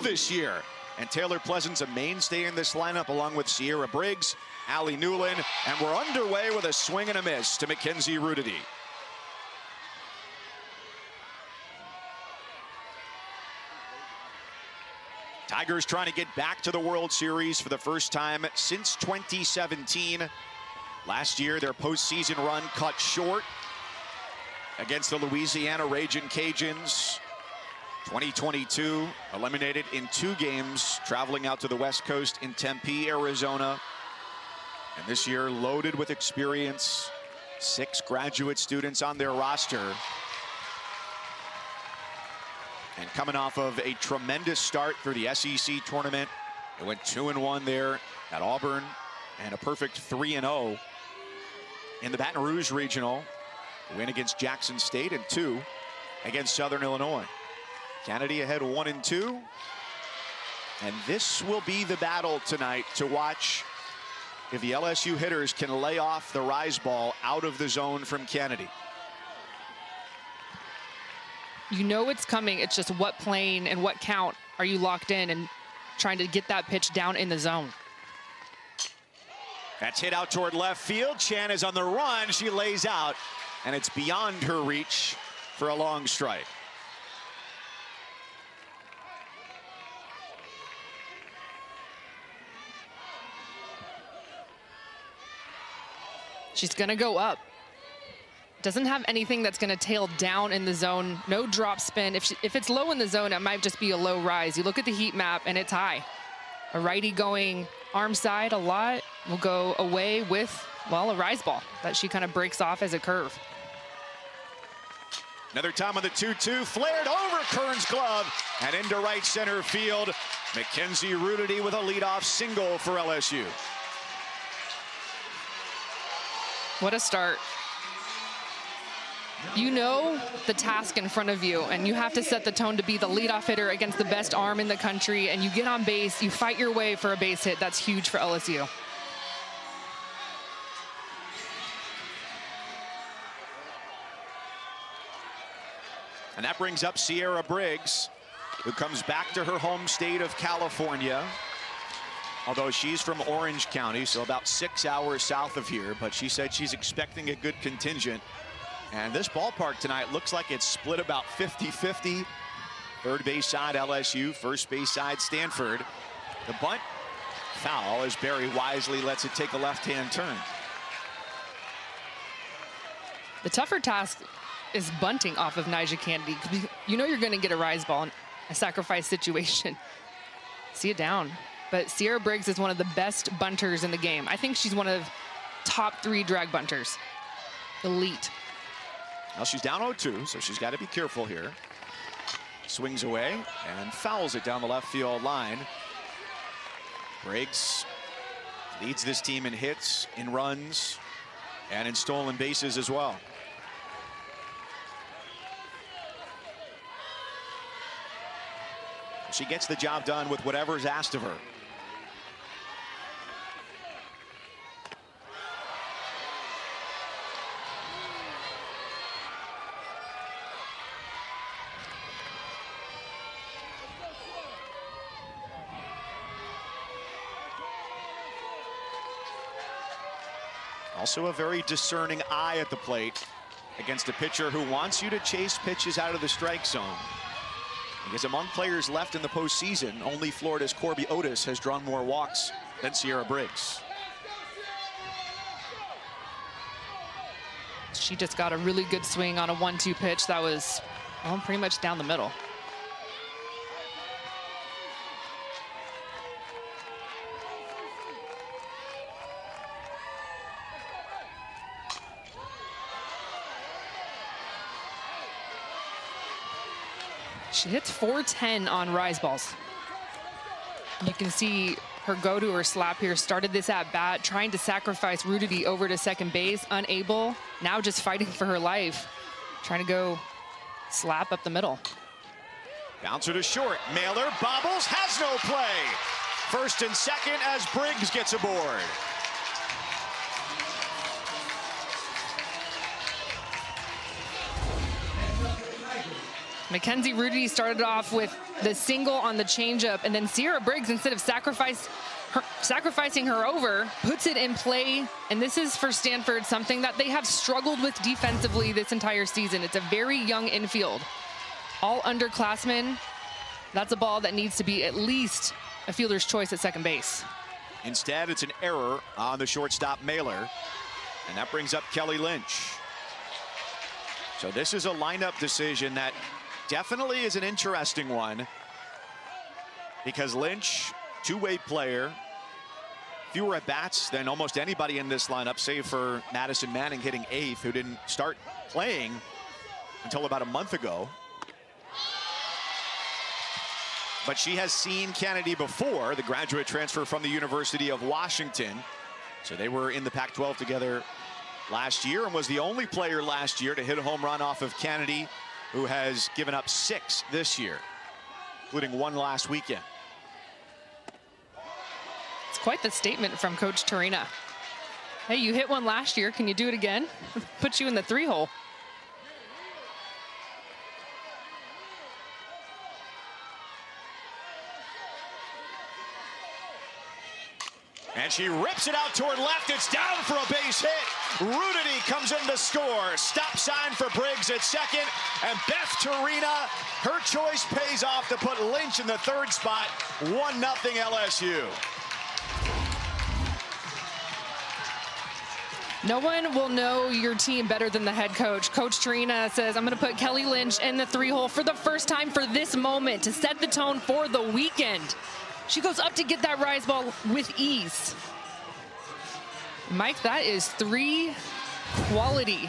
this year. And Taylor Pleasant's a mainstay in this lineup along with Sierra Briggs, Allie Newland, and we're underway with a swing and a miss to Mackenzie Rudity. Tigers trying to get back to the World Series for the first time since 2017. Last year, their postseason run cut short against the Louisiana Ragin' Cajuns. 2022 eliminated in 2 games, traveling out to the West Coast in Tempe, Arizona. And this year loaded with experience, 6 graduate students on their roster. And coming off of a tremendous start through the SEC tournament. It went 2-1 there at Auburn and a perfect 3-0 in the Baton Rouge Regional. A win against Jackson State and 2 against Southern Illinois. Kennedy ahead 1-2. And this will be the battle tonight to watch if the LSU hitters can lay off the rise ball out of the zone from Kennedy. You know it's coming. It's just what plane and what count are you locked in and trying to get that pitch down in the zone. That's hit out toward left field. Chan is on the run. She lays out, and it's beyond her reach for a long strike. She's going to go up. Doesn't have anything that's going to tail down in the zone. No drop spin. If it's low in the zone, it might just be a low rise. You look at the heat map, and it's high. A righty going arm side a lot will go away with, well, a rise ball that she kind of breaks off as a curve. Another time on the 2-2, flared over Kern's glove and into right center field. Mackenzie Rudity with a leadoff single for LSU. What a start. You know the task in front of you, and you have to set the tone to be the leadoff hitter against the best arm in the country, and you get on base, you fight your way for a base hit. That's huge for LSU. And that brings up Sierra Briggs, who comes back to her home state of California. Although she's from Orange County, so about 6 hours south of here, but she said she's expecting a good contingent. And this ballpark tonight looks like it's split about 50-50. Third base side LSU, first base side Stanford. The bunt foul as Barry wisely lets it take a left-hand turn. The tougher task is bunting off of Nyjah Kennedy. You know you're going to get a rise ball in a sacrifice situation. See it down. But Sierra Briggs is one of the best bunters in the game. I think she's one of top 3 drag bunters. Elite. Well, she's down 0-2, so she's got to be careful here. Swings away and fouls it down the left field line. Briggs leads this team in hits, in runs, and in stolen bases as well. She gets the job done with whatever's asked of her. Also a very discerning eye at the plate against a pitcher who wants you to chase pitches out of the strike zone. Because among players left in the postseason, only Florida's Corby Otis has drawn more walks than Sierra Briggs. She just got a really good swing on a 1-2 pitch that was, well, pretty much down the middle. She hits .410 on rise balls. You can see her go to her slap here. Started this at bat, trying to sacrifice Rudity over to second base, unable. Now just fighting for her life, trying to go slap up the middle. Bouncer to short. Mailer bobbles, has no play. First and second as Briggs gets aboard. Mackenzie Rudity started off with the single on the changeup, and then Sierra Briggs, instead of sacrificing her over, puts it in play. And this is for Stanford something that they have struggled with defensively this entire season. It's a very young infield, all underclassmen. That's a ball that needs to be at least a fielder's choice at second base. Instead, it's an error on the shortstop Mailer, and that brings up Kelly Lynch. So this is a lineup decision that definitely is an interesting one, because Lynch, two-way player, fewer at-bats than almost anybody in this lineup, save for Madison Manning hitting 8th, who didn't start playing until about a month ago. But she has seen Kennedy before, the graduate transfer from the University of Washington. So they were in the Pac-12 together last year, and was the only player last year to hit a home run off of Kennedy, who has given up 6 this year, including 1 last weekend. It's quite the statement from Coach Torina. Hey, you hit one last year. Can you do it again? Put you in the 3-hole. And she rips it out toward left. It's down for a base hit. Rudity comes in to score. Stop sign for Briggs at second. And Beth Torina, her choice pays off to put Lynch in the 3rd spot. 1-0 LSU. No one will know your team better than the head coach. Coach Torina says, I'm going to put Kelly Lynch in the 3-hole for the first time for this moment to set the tone for the weekend. She goes up to get that rise ball with ease. Mike, that is 3 quality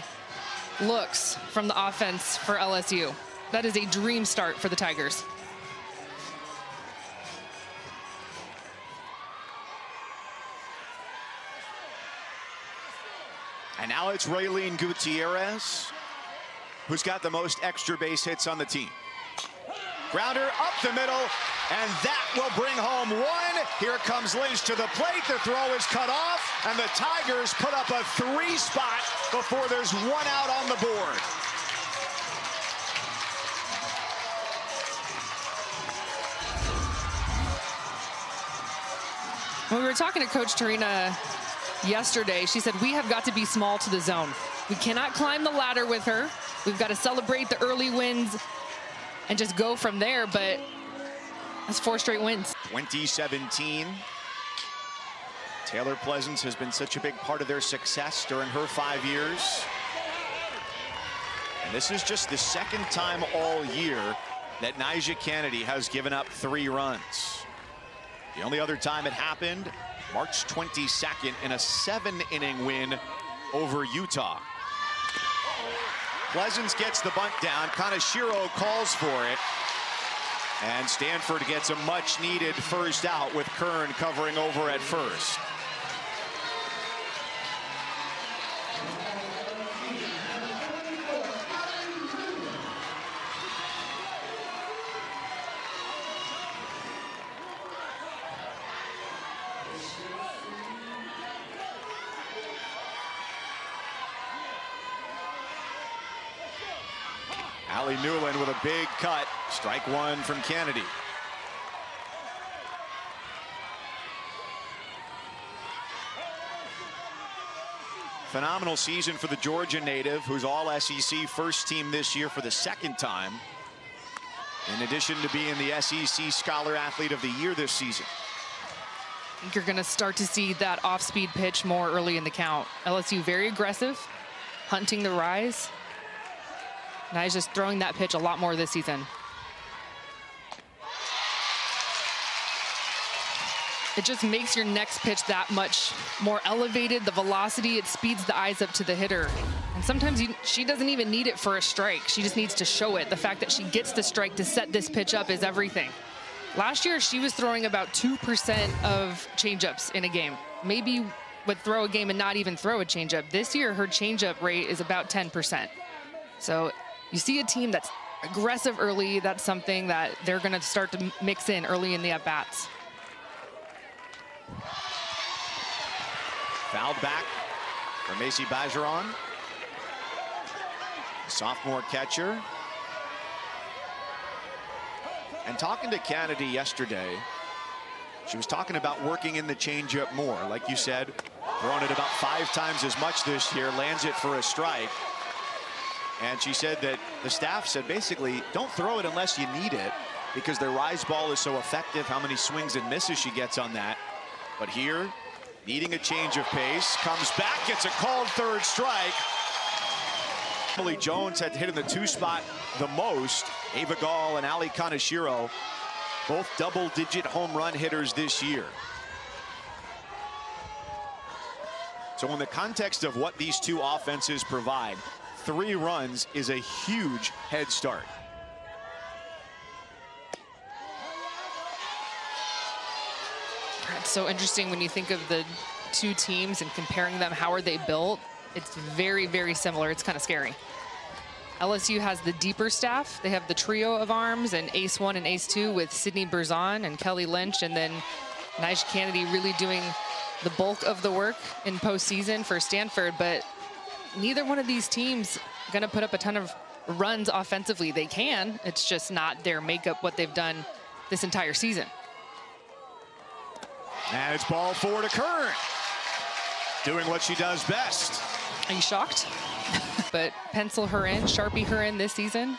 looks from the offense for LSU. That is a dream start for the Tigers. And now it's Raylene Gutierrez, who's got the most extra base hits on the team. Grounder up the middle, and that will bring home 1. Here comes Lynch to the plate. The throw is cut off, and the Tigers put up a 3 spot before there's 1 out on the board. When we were talking to Coach Torina yesterday, she said, we have got to be small to the zone. We cannot climb the ladder with her. We've got to celebrate the early wins and just go from there, but that's 4 straight wins. 2017. Taylor Pleasance has been such a big part of their success during her 5 years. And this is just the 2nd time all year that Nyjah Kennedy has given up 3 runs. The only other time it happened, March 22nd, in a 7-inning win over Utah. Pleasance gets the bunt down. Kaneshiro calls for it. And Stanford gets a much-needed first out with Kern covering over at first. Allie Newland with a big cut. Strike 1 from Kennedy. Phenomenal season for the Georgia native, who's all SEC first team this year for the 2nd time, in addition to being the SEC Scholar Athlete of the Year this season. I think you're going to start to see that off-speed pitch more early in the count. LSU very aggressive, hunting the rise. Nyjah's throwing that pitch a lot more this season. It just makes your next pitch that much more elevated. The velocity, it speeds the eyes up to the hitter. And sometimes she doesn't even need it for a strike. She just needs to show it. The fact that she gets the strike to set this pitch up is everything. Last year, she was throwing about 2% of changeups in a game. Maybe would throw a game and not even throw a changeup. This year, her changeup rate is about 10%. So you see a team that's aggressive early. That's something that they're going to start to mix in early in the at-bats. Fouled back for Macy Bajaron. Sophomore catcher. And talking to Kennedy yesterday, she was talking about working in the changeup more. Like you said, throwing it about 5 times as much this year, lands it for a strike. And she said that the staff said basically don't throw it unless you need it, because their rise ball is so effective, how many swings and misses she gets on that. But here, needing a change of pace, comes back, gets a called third strike. Emily Jones had hit in the 2 spot the most. Ava Gall and Ali Kaneshiro, both double-digit home run hitters this year. So in the context of what these two offenses provide, 3 runs is a huge head start. It's so interesting when you think of the 2 teams and comparing them. How are they built? It's very, very similar. It's kind of scary. LSU has the deeper staff. They have the trio of arms and ace 1 and ace 2 with Sydney Berzon and Kelly Lynch, and then Nyjah Kennedy really doing the bulk of the work in postseason for Stanford. But neither one of these teams going to put up a ton of runs offensively. They can. It's just not their makeup, what they've done this entire season. And it's ball 4 to Kern, doing what she does best. Are you shocked? But pencil her in, Sharpie her in this season.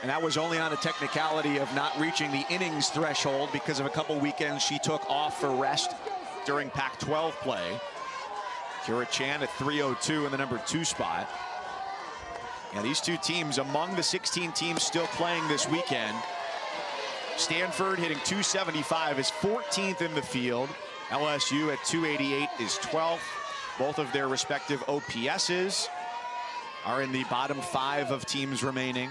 And that was only on a technicality of not reaching the innings threshold because of a couple weekends she took off for rest during Pac-12 play. Kira Chan at 302 in the number 2 spot. And these 2 teams among the 16 teams still playing this weekend. Stanford hitting 275 is 14th in the field. LSU at 288 is 12th. Both of their respective OPSs are in the bottom 5 of teams remaining.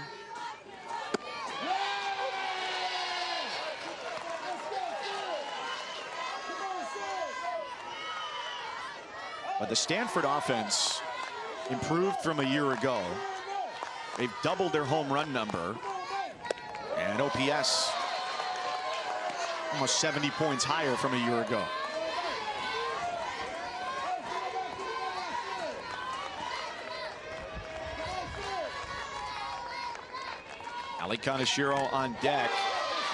But the Stanford offense improved from a year ago. They've doubled their home run number. And OPS almost 70 points higher from a year ago. Ali Kaneshiro on deck,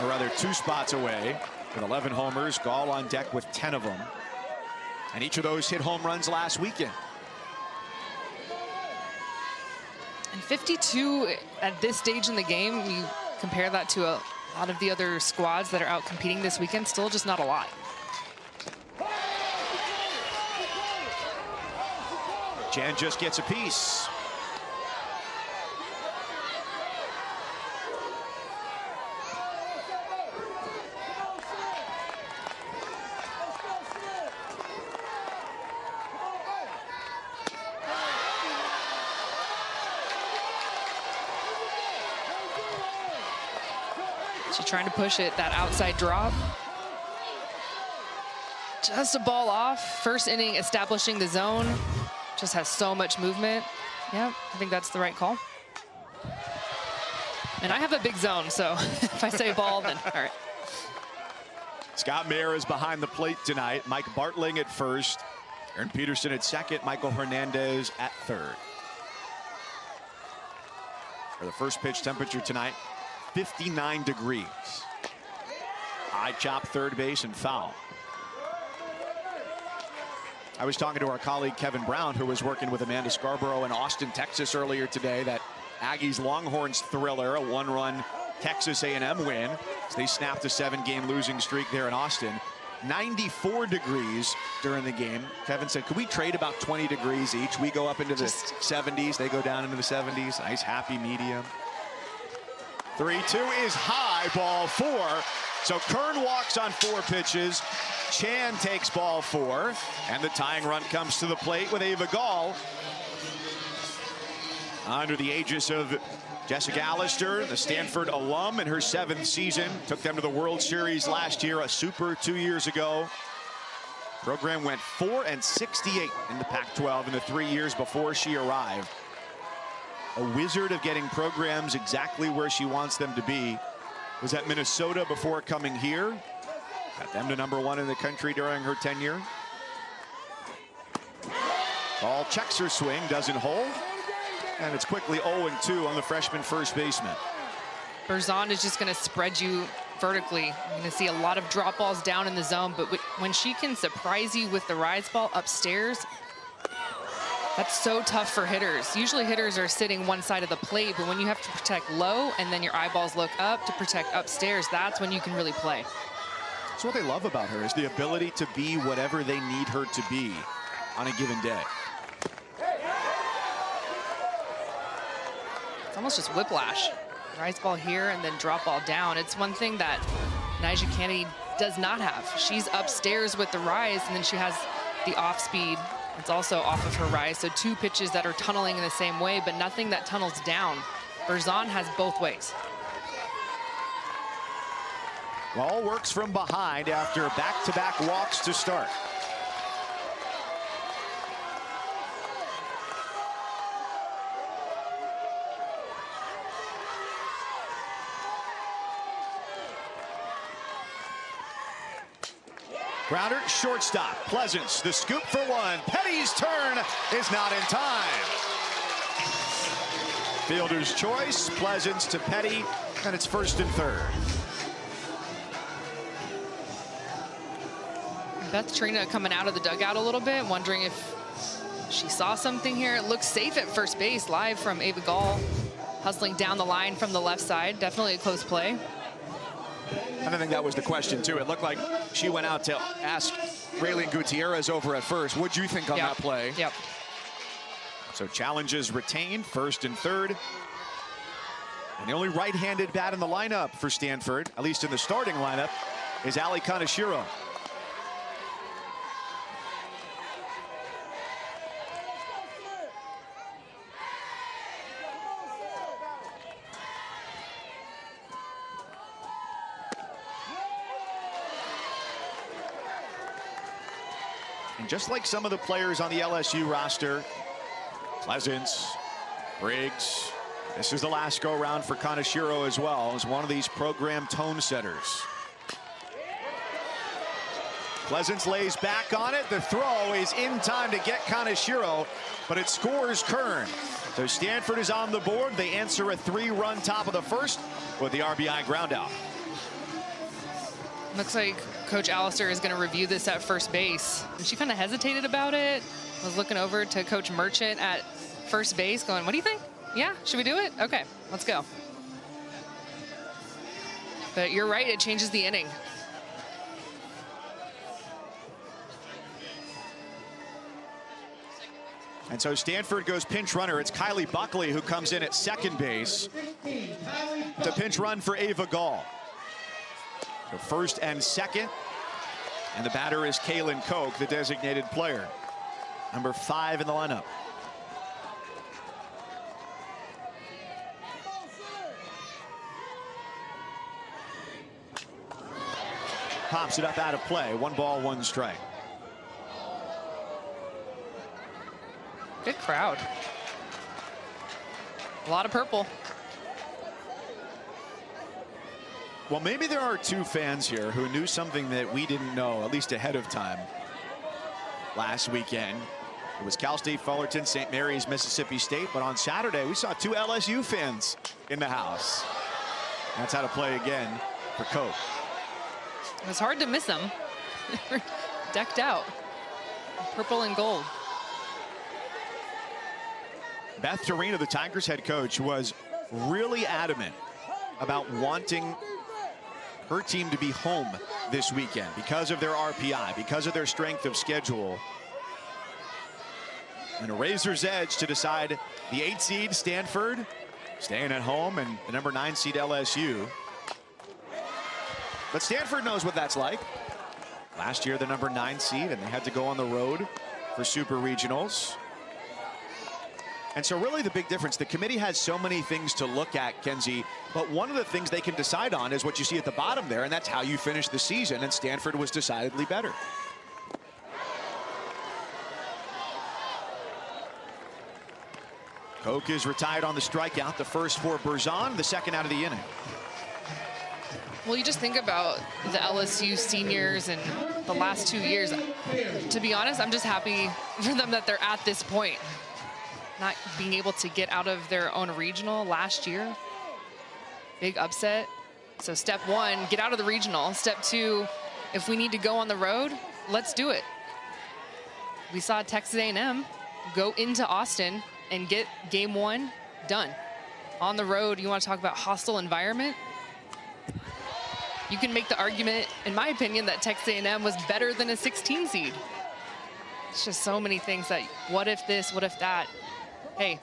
or rather 2 spots away with 11 homers. Gall on deck with 10 of them. And each of those hit home runs last weekend. And 52 at this stage in the game, you compare that to a lot of the other squads that are out competing this weekend, still just not a lot. Jan just gets a piece. She's trying to push it, that outside drop. Just a ball off. First inning establishing the zone. Just has so much movement. Yeah, I think that's the right call. And I have a big zone, so if I say ball, then all right. Scott Mayer is behind the plate tonight. Mike Bartling at first. Aaron Peterson at second. Michael Hernandez at third. For the first pitch temperature tonight, 59 degrees. High chop, third base, and foul. I was talking to our colleague Kevin Brown, who was working with Amanda Scarborough in Austin, Texas earlier today. That Aggies Longhorns thriller, a 1-run Texas A&M win. So they snapped a 7-game losing streak there in Austin. 94 degrees during the game. Kevin said, could we trade about 20 degrees each? We go up into the 70s, they go down into the 70s. Nice happy medium. 3-2 is high, ball 4. So Kern walks on 4 pitches. Chan takes ball 4, and the tying run comes to the plate with Ava Gall. Under the aegis of Jessica Allister, the Stanford alum in her 7th season, took them to the World Series last year, a super 2 years ago. Program went 4-68 in the Pac-12 in the 3 years before she arrived. A wizard of getting programs exactly where she wants them to be. Was at Minnesota before coming here. Got them to #1 in the country during her tenure. Ball checks her swing, doesn't hold. And it's quickly 0-2 on the freshman first baseman. Berzon is just going to spread you vertically. You're going to see a lot of drop balls down in the zone, but when she can surprise you with the rise ball upstairs, that's so tough for hitters. Usually hitters are sitting one side of the plate, but when you have to protect low and then your eyeballs look up to protect upstairs, that's when you can really play. That's what they love about her, is the ability to be whatever they need her to be on a given day. It's almost just whiplash. Rise ball here and then drop ball down. It's one thing that Nyjah Kennedy does not have. She's upstairs with the rise, and then she has the off speed. It's also off of her rise. So two pitches that are tunneling in the same way, but nothing that tunnels down. Berzon has both ways. Well, works from behind after back-to-back walks to start. Grounder, shortstop. Pleasance, the scoop for one. Petty's turn is not in time. Fielder's choice, Pleasance to Petty, and it's first and third. Beth Trina coming out of the dugout a little bit, wondering if she saw something here. It looks safe at first base, live from Ava Gall, hustling down the line from the left side. Definitely a close play. And I think that was the question, too. It looked like she went out to ask Raylene Gutierrez over at first, what'd you think on that play? Yep. So challenges retained, first and third. And the only right-handed bat in the lineup for Stanford, at least in the starting lineup, is Ali Kaneshiro. And just like some of the players on the LSU roster, Pleasance, Briggs, this is the last go-around for Kaneshiro as well, as one of these program tone setters. Pleasance lays back on it. The throw is in time to get Kaneshiro, but it scores Kern. So Stanford is on the board. They answer a 3-run top of the first with the RBI ground out. Looks like Coach Allister is going to review this at first base. And she kind of hesitated about it. Was looking over to Coach Merchant at first base going, what do you think? Yeah, should we do it? Okay, let's go. But you're right, it changes the inning. And so Stanford goes pinch runner. It's Kylie Buckley who comes in at second base to pinch run for Ava Gall. So first and second. And the batter is Kaylin Koch, the designated player. Number 5 in the lineup. Pops it up out of play. 1 ball, 1 strike. Good crowd. A lot of purple. Well, maybe there are 2 fans here who knew something that we didn't know, at least ahead of time. Last weekend, it was Cal State Fullerton, St. Mary's, Mississippi State. But on Saturday, we saw 2 LSU fans in the house. That's how to play again for Koch. It was hard to miss them. They were decked out. Purple and gold. Beth Trina, the Tigers head coach, was really adamant about wanting her team to be home this weekend because of their RPI, because of their strength of schedule. And a razor's edge to decide the 8 seed Stanford staying at home and the number 9 seed LSU. But Stanford knows what that's like. Last year, the number 9 seed, and they had to go on the road for super regionals. And so really the big difference, the committee has so many things to look at, Kenzie, but one of the things they can decide on is what you see at the bottom there, and that's how you finish the season, and Stanford was decidedly better. Koch is retired on the strikeout, the first for Berzon, the second out of the inning. Well, you just think about the LSU seniors and the last 2 years. To be honest, I'm just happy for them that they're at this point. Not being able to get out of their own regional last year. Big upset. So step one, get out of the regional. Step two, if we need to go on the road, let's do it. We saw Texas A&M go into Austin and get game one done. On the road, you want to talk about hostile environment? You can make the argument, in my opinion, that Texas A&M was better than a 16 seed. It's just so many things that, what if this, what if that? Hey,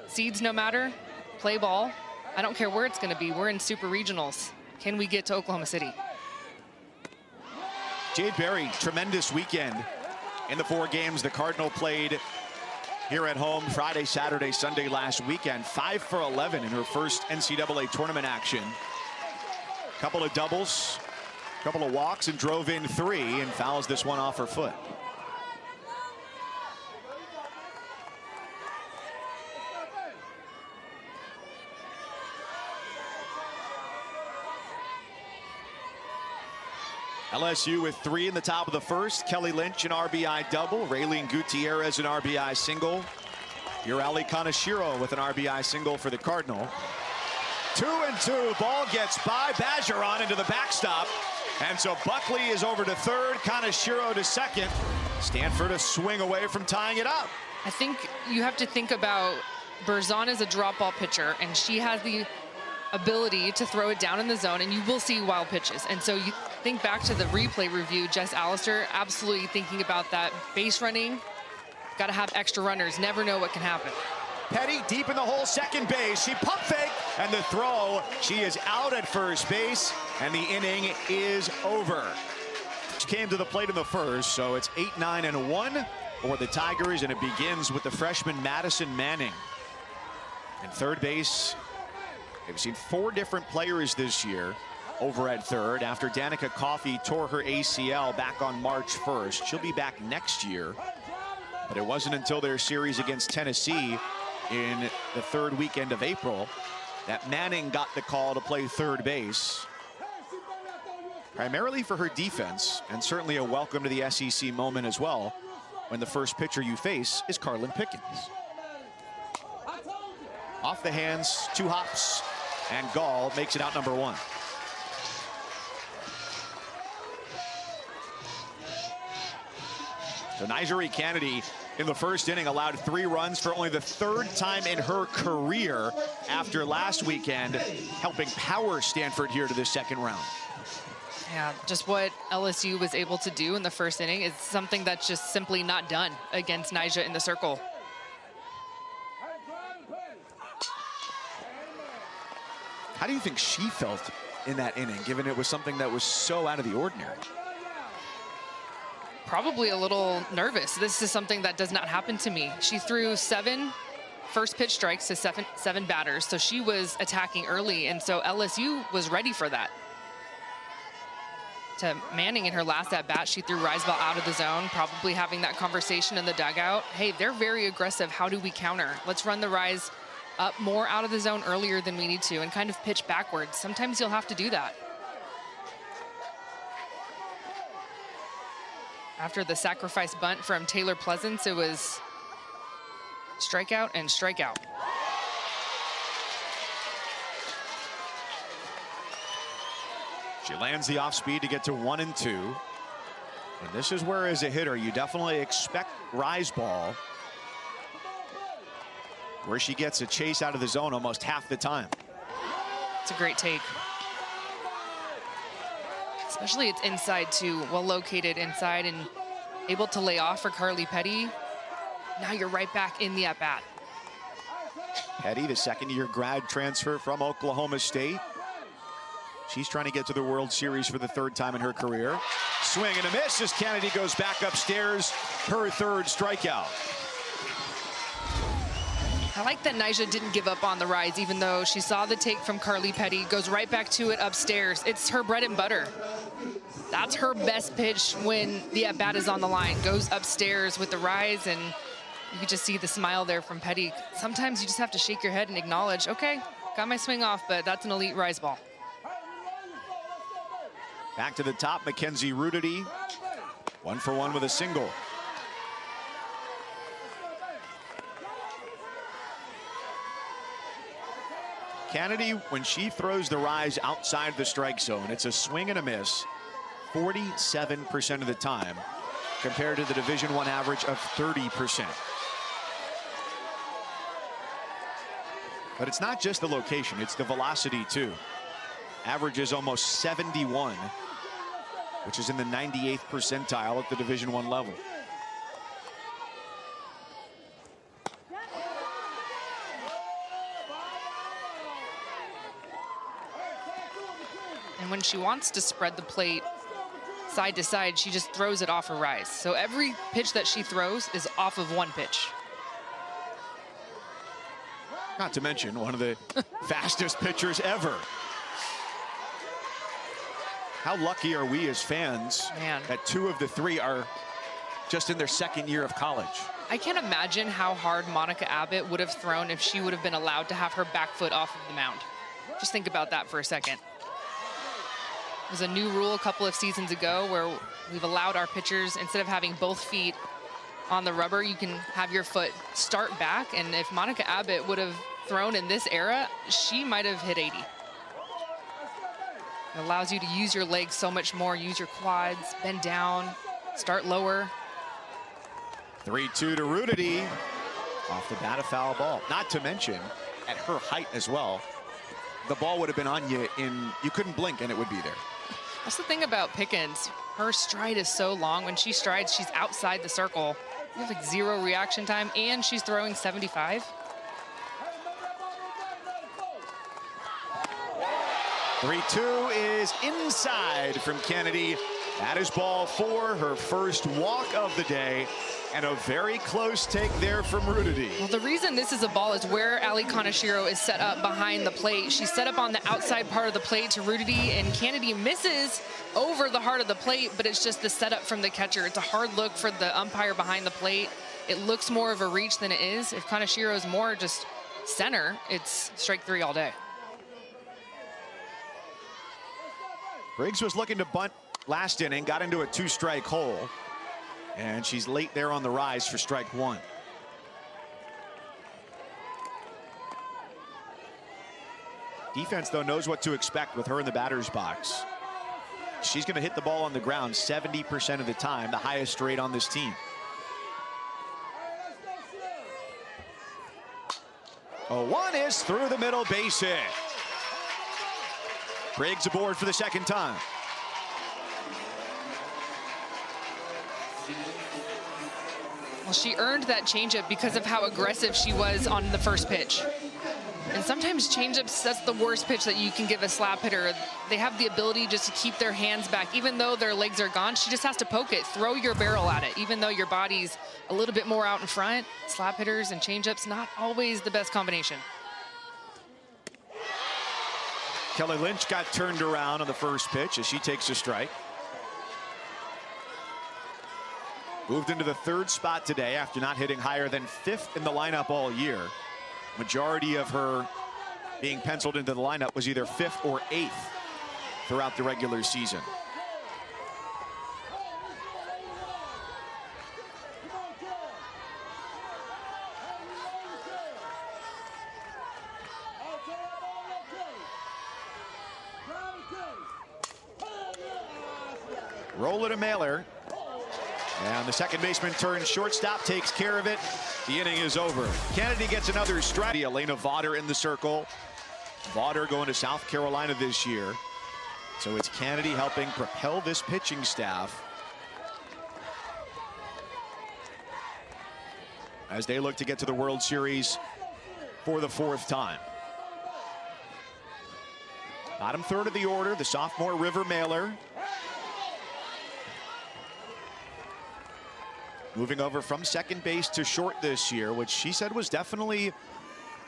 seeds no matter, play ball. I don't care where it's going to be. We're in super regionals. Can we get to Oklahoma City? Jade Berry, tremendous weekend in the 4 games the Cardinal played here at home Friday, Saturday, Sunday last weekend. 5 for 11 in her first NCAA tournament action. Couple of doubles, couple of walks, and drove in 3 and fouls this one off her foot. LSU with 3 in the top of the first. Kelly Lynch an RBI double. Raylene Gutierrez an RBI single. Urali Kaneshiro with an RBI single for the Cardinal. 2-2. Ball gets by. Bergeron into the backstop. And so Buckley is over to third. Kaneshiro to second. Stanford a swing away from tying it up. I think you have to think about Berzon as a drop ball pitcher, and she has the ability to throw it down in the zone, and you will see wild pitches. And so you think back to the replay review, Jess Allister absolutely thinking about that. Base running, got to have extra runners. Never know what can happen. Petty deep in the hole, second base. She pump fake, and the throw. She is out at first base, and the inning is over. She came to the plate in the first, so it's 8-9-1 for the Tigers, and it begins with the freshman Madison Manning. And third base, they've seen 4 different players this year over at third after Danica Coffey tore her ACL back on March 1st. She'll be back next year, but it wasn't until their series against Tennessee in the 3rd weekend of April that Manning got the call to play third base, primarily for her defense, and certainly a welcome to the SEC moment as well when the first pitcher you face is Carlin Pickens. Off the hands, 2 hops, and Gall makes it out number 1. So Nigeri Kennedy in the first inning allowed 3 runs for only the 3rd time in her career after last weekend, helping power Stanford here to the 2nd round. Yeah, just what LSU was able to do in the first inning is something that's just simply not done against Nyjah in the circle. How do you think she felt in that inning, given it was something that was so out of the ordinary? Probably a little nervous. This is something that does not happen to me. She threw 7 first pitch strikes to 7 batters, so she was attacking early, and so LSU was ready for that. To Manning in her last at bat, she threw Riseball out of the zone, probably having that conversation in the dugout. Hey, they're very aggressive. How do we counter? Let's run the Rise up more out of the zone earlier than we need to and kind of pitch backwards. Sometimes you'll have to do that. After the sacrifice bunt from Taylor Pleasance, it was strikeout and strikeout. She lands the off speed to get to 1-2. And this is where, as a hitter, you definitely expect Riseball, where she gets a chase out of the zone almost half the time. It's a great take. Especially it's inside too, well located inside and able to lay off for Carly Petty. Now you're right back in the at-bat. Petty, the 2nd-year grad transfer from Oklahoma State. She's trying to get to the World Series for the 3rd time in her career. Swing and a miss as Kennedy goes back upstairs, her 3rd strikeout. I like that Nyjah didn't give up on the Rise, even though she saw the take from Carly Petty, goes right back to it upstairs. It's her bread and butter. That's her best pitch when the at-bat is on the line. Goes upstairs with the Rise, and you can just see the smile there from Petty. Sometimes you just have to shake your head and acknowledge, okay, got my swing off, but that's an elite Rise ball. Back to the top, Mackenzie Rudity, 1 for 1 with a single. Kennedy, when she throws the rise outside the strike zone, it's a swing and a miss 47% of the time, compared to the Division I average of 30%. But it's not just the location, it's the velocity too. Average is almost 71, which is in the 98th percentile at the Division I level. And when she wants to spread the plate side to side, she just throws it off her rise. So every pitch that she throws is off of one pitch. Not to mention one of the fastest pitchers ever. How lucky are we as fans that 2 of the 3 are just in their second year of college? I can't imagine how hard Monica Abbott would have thrown if she would have been allowed to have her back foot off of the mound. Just think about that for a second. There's a new rule a couple of seasons ago where we've allowed our pitchers, instead of having both feet on the rubber, you can have your foot start back. And if Monica Abbott would have thrown in this era, she might have hit 80. It allows you to use your legs so much more, use your quads, bend down, start lower. 3-2 to Rudity. Off the bat, a foul ball. Not to mention, at her height as well, the ball would have been on you you couldn't blink and it would be there. That's the thing about Pickens. Her stride is so long. When she strides, she's outside the circle. You have like 0 reaction time, and she's throwing 75. Three-two is inside from Kennedy. That is ball 4, her first walk of the day, and a very close take there from Rudity. Well, the reason this is a ball is where Ali Kaneshiro is set up behind the plate. She's set up on the outside part of the plate to Rudity, and Kennedy misses over the heart of the plate, but it's just the setup from the catcher. It's a hard look for the umpire behind the plate. It looks more of a reach than it is. If Kaneshiro is more just center, it's strike 3 all day. Briggs was looking to bunt last inning, got into a 2-strike hole, and she's late there on the rise for strike 1. Defense, though, knows what to expect with her in the batter's box. She's going to hit the ball on the ground 70% of the time, the highest rate on this team. 0-1 is through the middle, base hit. Briggs aboard for the second time. Well, she earned that changeup because of how aggressive she was on the first pitch. And sometimes changeups, that's the worst pitch that you can give a slap hitter. They have the ability just to keep their hands back. Even though their legs are gone, she just has to poke it, throw your barrel at it. Even though your body's a little bit more out in front, slap hitters and changeups, not always the best combination. Kelly Lynch got turned around on the first pitch as she takes a strike. Moved into the 3rd spot today after not hitting higher than 5th in the lineup all year. Majority of her being penciled into the lineup was either 5th or 8th throughout the regular season. Roll it a mailer. And the second baseman turns shortstop, takes care of it. The inning is over. Kennedy gets another strike. Elena Vaughter in the circle. Vaughter going to South Carolina this year. So it's Kennedy helping propel this pitching staff as they look to get to the World Series for the 4th time. Bottom 3rd of the order, the sophomore River Mailer. Moving over from second base to short this year, which she said was definitely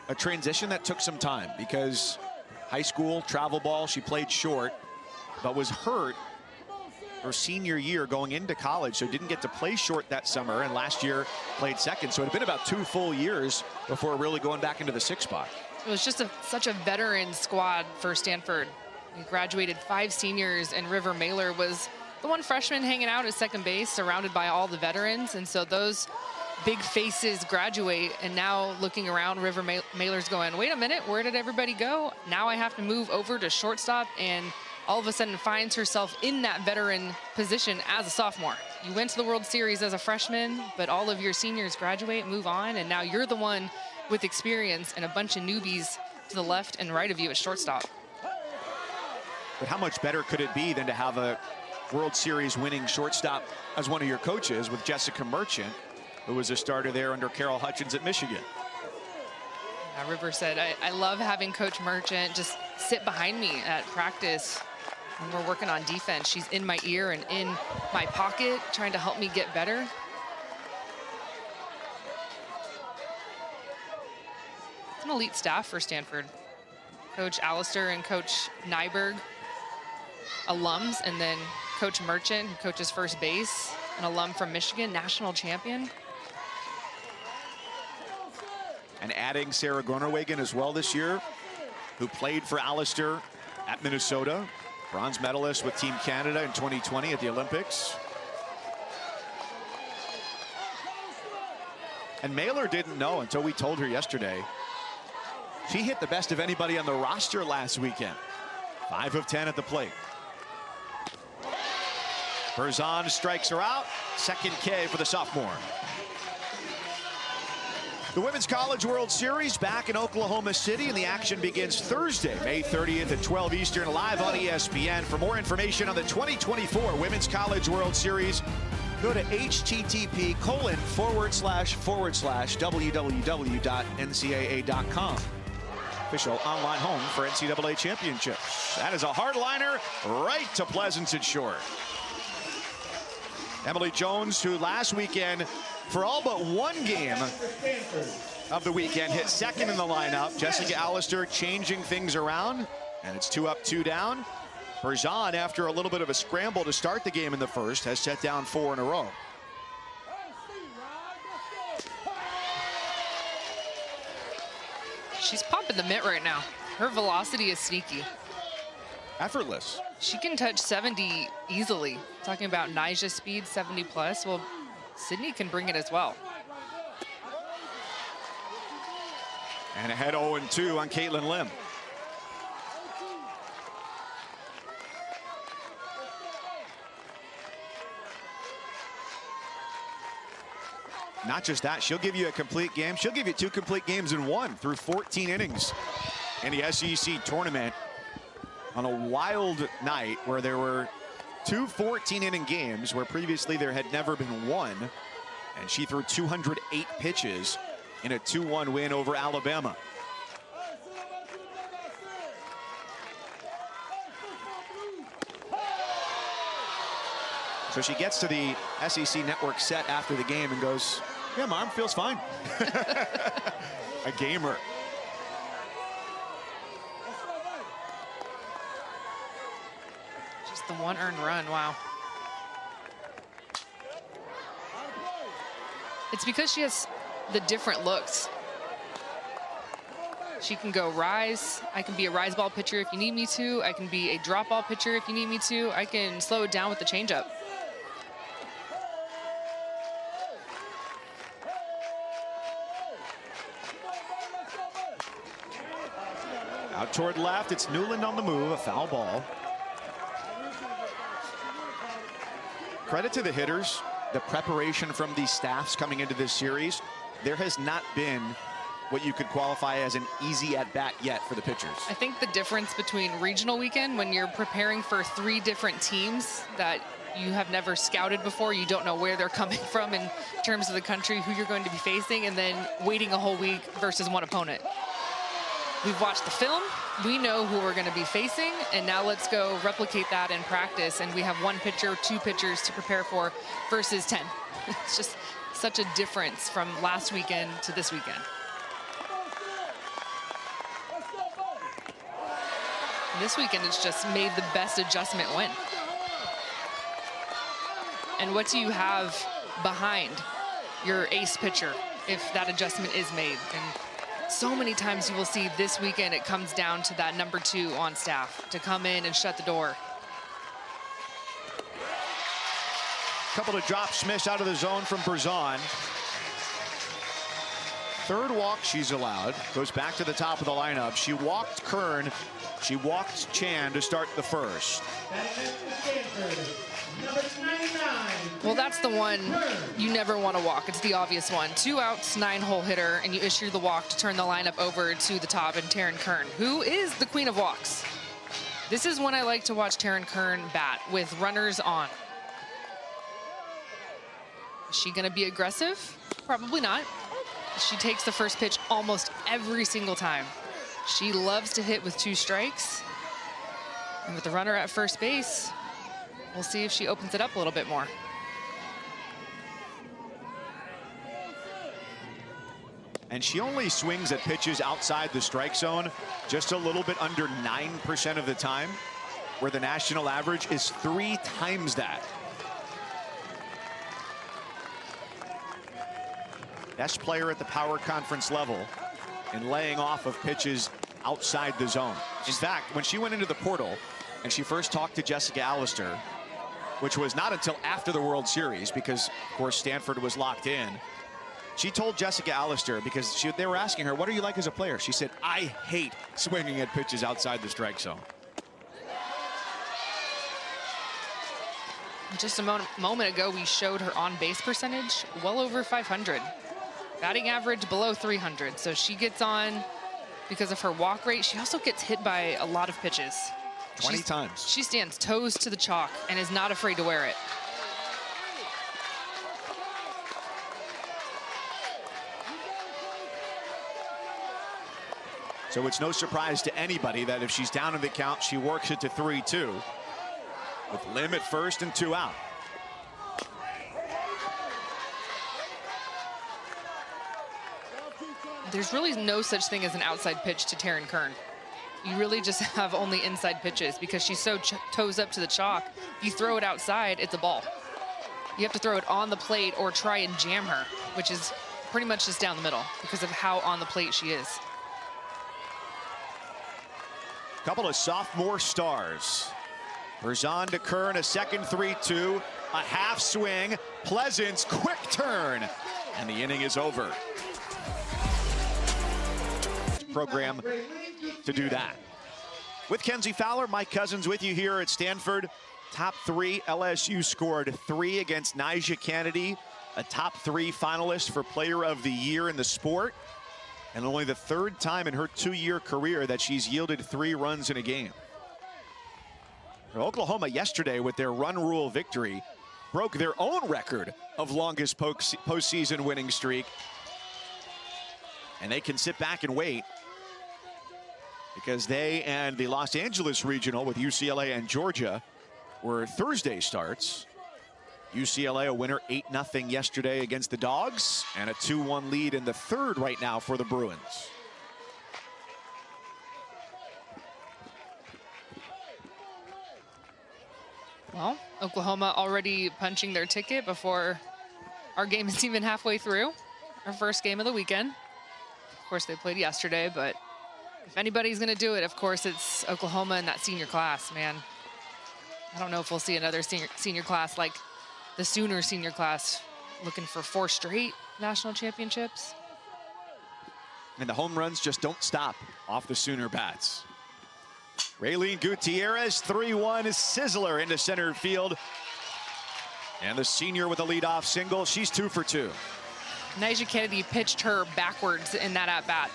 a transition that took some time because high school, travel ball, she played short, but was hurt her senior year going into college, so didn't get to play short that summer, and last year played second. So it had been about 2 full years before really going back into the 6th spot. It was just such a veteran squad for Stanford. We graduated 5 seniors, and River Mailer was the one freshman hanging out at second base, surrounded by all the veterans. And so those big faces graduate, and now looking around, River Mailer's going, wait a minute, where did everybody go? Now I have to move over to shortstop, and all of a sudden finds herself in that veteran position as a sophomore. You went to the World Series as a freshman, but all of your seniors graduate, move on, and now you're the one with experience and a bunch of newbies to the left and right of you at shortstop. But how much better could it be than to have a World Series winning shortstop as one of your coaches with Jessica Merchant, who was a starter there under Carol Hutchins at Michigan? River said, I love having Coach Merchant just sit behind me at practice when we're working on defense. She's in my ear and in my pocket trying to help me get better. It's an elite staff for Stanford. Coach Allister and Coach Nyberg, alums, and then Coach Merchant, who coaches first base, an alum from Michigan, national champion. And adding Sarah Gronerwagen as well this year, who played for Allister at Minnesota, bronze medalist with Team Canada in 2020 at the Olympics. And Mailer didn't know until we told her yesterday. She hit the best of anybody on the roster last weekend. 5 of 10 at the plate. Berzon strikes her out. Second K for the sophomore. The Women's College World Series back in Oklahoma City, and the action begins Thursday, May 30th at 12 Eastern, live on ESPN. For more information on the 2024 Women's College World Series, go to http://www.ncaa.com. Official online home for NCAA championships. That is a hardliner right to Pleasance and Short. Emily Jones, who last weekend, for all but one game of the weekend, hit second in the lineup. Jessica Allister changing things around, and it's 2 up, 2 down. Berzon, after a little bit of a scramble to start the game in the first, has set down 4 in a row. She's popping the mitt right now. Her velocity is sneaky. Effortless. She can touch 70 easily. Talking about Nyjah's speed, 70 plus. Well, Sydney can bring it as well. And ahead 0-2 on Caitlin Lim. Not just that, she'll give you a complete game. She'll give you 2 complete games in one through 14 innings in the SEC tournament on a wild night where there were 2 14-inning games where previously there had never been one. And she threw 208 pitches in a 2-1 win over Alabama. So she gets to the SEC network set after the game and goes, yeah, my arm feels fine. A gamer. Just the 1 earned run, wow. It's because she has the different looks. She can go rise. I can be a rise ball pitcher if you need me to. I can be a drop ball pitcher if you need me to. I can slow it down with the changeup. Out toward left, it's Newland on the move, a foul ball. Credit to the hitters, the preparation from these staffs coming into this series. There has not been what you could qualify as an easy at-bat yet for the pitchers. I think the difference between regional weekend, when you're preparing for 3 different teams that you have never scouted before, you don't know where they're coming from in terms of the country, who you're going to be facing, and then waiting a whole week versus one opponent. We've watched the film, we know who we're going to be facing, and now let's go replicate that in practice, and we have 1 pitcher, 2 pitchers to prepare for versus 10. It's just such a difference from last weekend to this weekend. And this weekend, it's just made the best adjustment win. And what do you have behind your ace pitcher if that adjustment is made? And so many times you will see this weekend it comes down to that number 2 on staff to come in and shut the door. Couple of drops missed out of the zone from Berzon. third walk she's allowed. Goes back to the top of the lineup. She walked Kern. She walked Chan to start the first. Well, that's the one you never want to walk. It's the obvious one. 2 outs, 9-hole hitter, and you issue the walk to turn the lineup over to the top and Taryn Kern, who is the queen of walks. This is when I like to watch Taryn Kern bat with runners on. Is she going to be aggressive? Probably not. She takes the first pitch almost every single time. She loves to hit with 2 strikes. And with the runner at first base, we'll see if she opens it up a little bit more. And she only swings at pitches outside the strike zone just a little bit under 9% of the time, where the national average is 3 times that. Best player at the power conference level in laying off of pitches outside the zone. In fact, when she went into the portal and she first talked to Jessica Allister, which was not until after the World Series, because of course Stanford was locked in, she told Jessica Allister, because they were asking her, what are you like as a player? She said, I hate swinging at pitches outside the strike zone. Just a moment ago, we showed her on-base percentage, well over 500. Batting average below 300. So she gets on because of her walk rate. She also gets hit by a lot of pitches. 20 times. She stands toes to the chalk and is not afraid to wear it. So it's no surprise to anybody that if she's down in the count, she works it to 3-2 with Lim at first and 2 out. There's really no such thing as an outside pitch to Taryn Kern. You really just have only inside pitches because she's so toes up to the chalk. If you throw it outside, it's a ball. You have to throw it on the plate or try and jam her, which is pretty much just down the middle because of how on the plate she is. Couple of sophomore stars. Berzon to Kern, a second 3-2, a half swing. Pleasance, quick turn, and the inning is over. Program to do that. With Kenzie Fowler, Mike Cousins with you here at Stanford. Top 3, LSU scored 3 against Nyjah Kennedy, a top 3 finalist for Player of the Year in the sport, and only the 3rd time in her 2-year career that she's yielded 3 runs in a game. Oklahoma yesterday, with their run rule victory, broke their own record of longest postseason winning streak, and they can sit back and wait because they and the Los Angeles Regional with UCLA and Georgia were Thursday starts. UCLA a winner 8-0 yesterday against the Dogs, and a 2-1 lead in the 3rd right now for the Bruins. Well, Oklahoma already punching their ticket before our game is even halfway through. Our first game of the weekend. Of course, they played yesterday, but if anybody's going to do it, of course, it's Oklahoma and that senior class, man. I don't know if we'll see another senior class like the Sooner senior class looking for 4 straight national championships. And the home runs just don't stop off the Sooner bats. Raylene Gutierrez, 3-1 sizzler into center field. And the senior with a leadoff single. She's 2 for 2. Nyjah Kennedy pitched her backwards in that at-bat.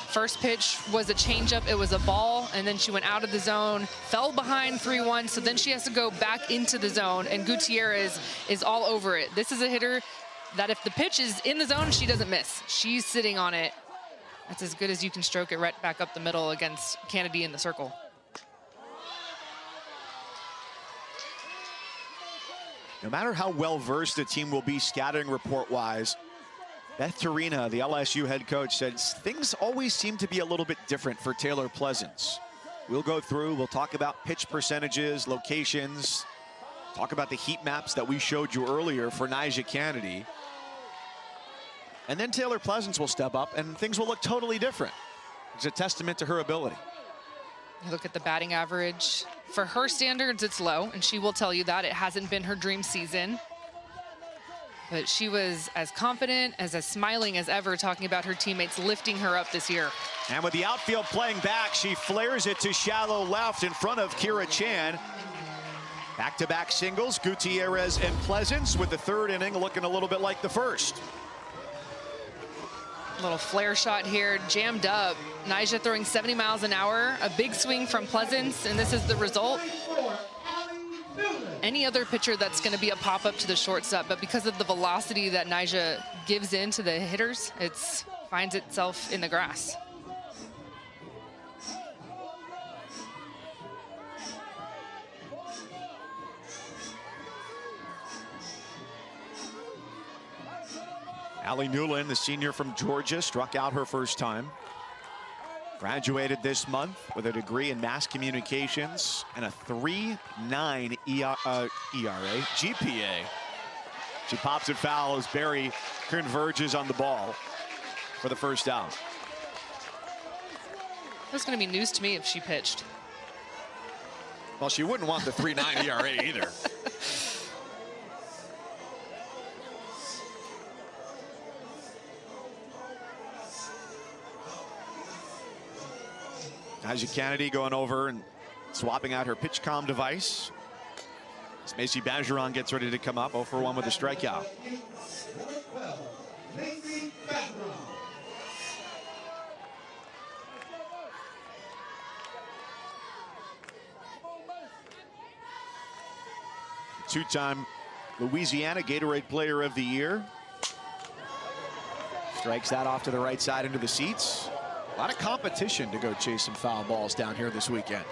First pitch was a changeup, it was a ball, and then she went out of the zone, fell behind 3-1, so then she has to go back into the zone, and Gutierrez is all over it. This is a hitter that if the pitch is in the zone, she doesn't miss. She's sitting on it. That's as good as you can stroke it right back up the middle against Kennedy in the circle. No matter how well-versed the team will be scouting report-wise, Beth Torina, the LSU head coach, said things always seem to be a little bit different for Taylor Pleasance. We'll go through, we'll talk about pitch percentages, locations, talk about the heat maps that we showed you earlier for Nyjah Kennedy. And then Taylor Pleasance will step up and things will look totally different. It's a testament to her ability. You look at the batting average. For her standards, it's low, and she will tell you that. It hasn't been her dream season. But she was as confident, as smiling as ever, talking about her teammates lifting her up this year. And with the outfield playing back, she flares it to shallow left in front of Kira Chan. Back-to-back singles, Gutierrez and Pleasance, with the third inning looking a little bit like the first. Little flare shot here, jammed up. Nyjah throwing 70 miles an hour, a big swing from Pleasance, and this is the result. Any other pitcher, that's going to be a pop-up to the shortstop, but because of the velocity that Nyjah gives in to the hitters, it finds itself in the grass. Allie Newland, the senior from Georgia, struck out her first time. Graduated this month with a degree in mass communications and a 3.9 ERA, GPA. She pops it foul as Barry converges on the ball for the first out. That's going to be news to me if she pitched. Well, she wouldn't want the 3.9 ERA either. Nyjah Kennedy going over and swapping out her pitch comm device. As Macy Bergeron gets ready to come up, 0 for 1 with a strikeout. Two-time Louisiana Gatorade Player of the Year. Strikes that off to the right side into the seats. A lot of competition to go chase some foul balls down here this weekend.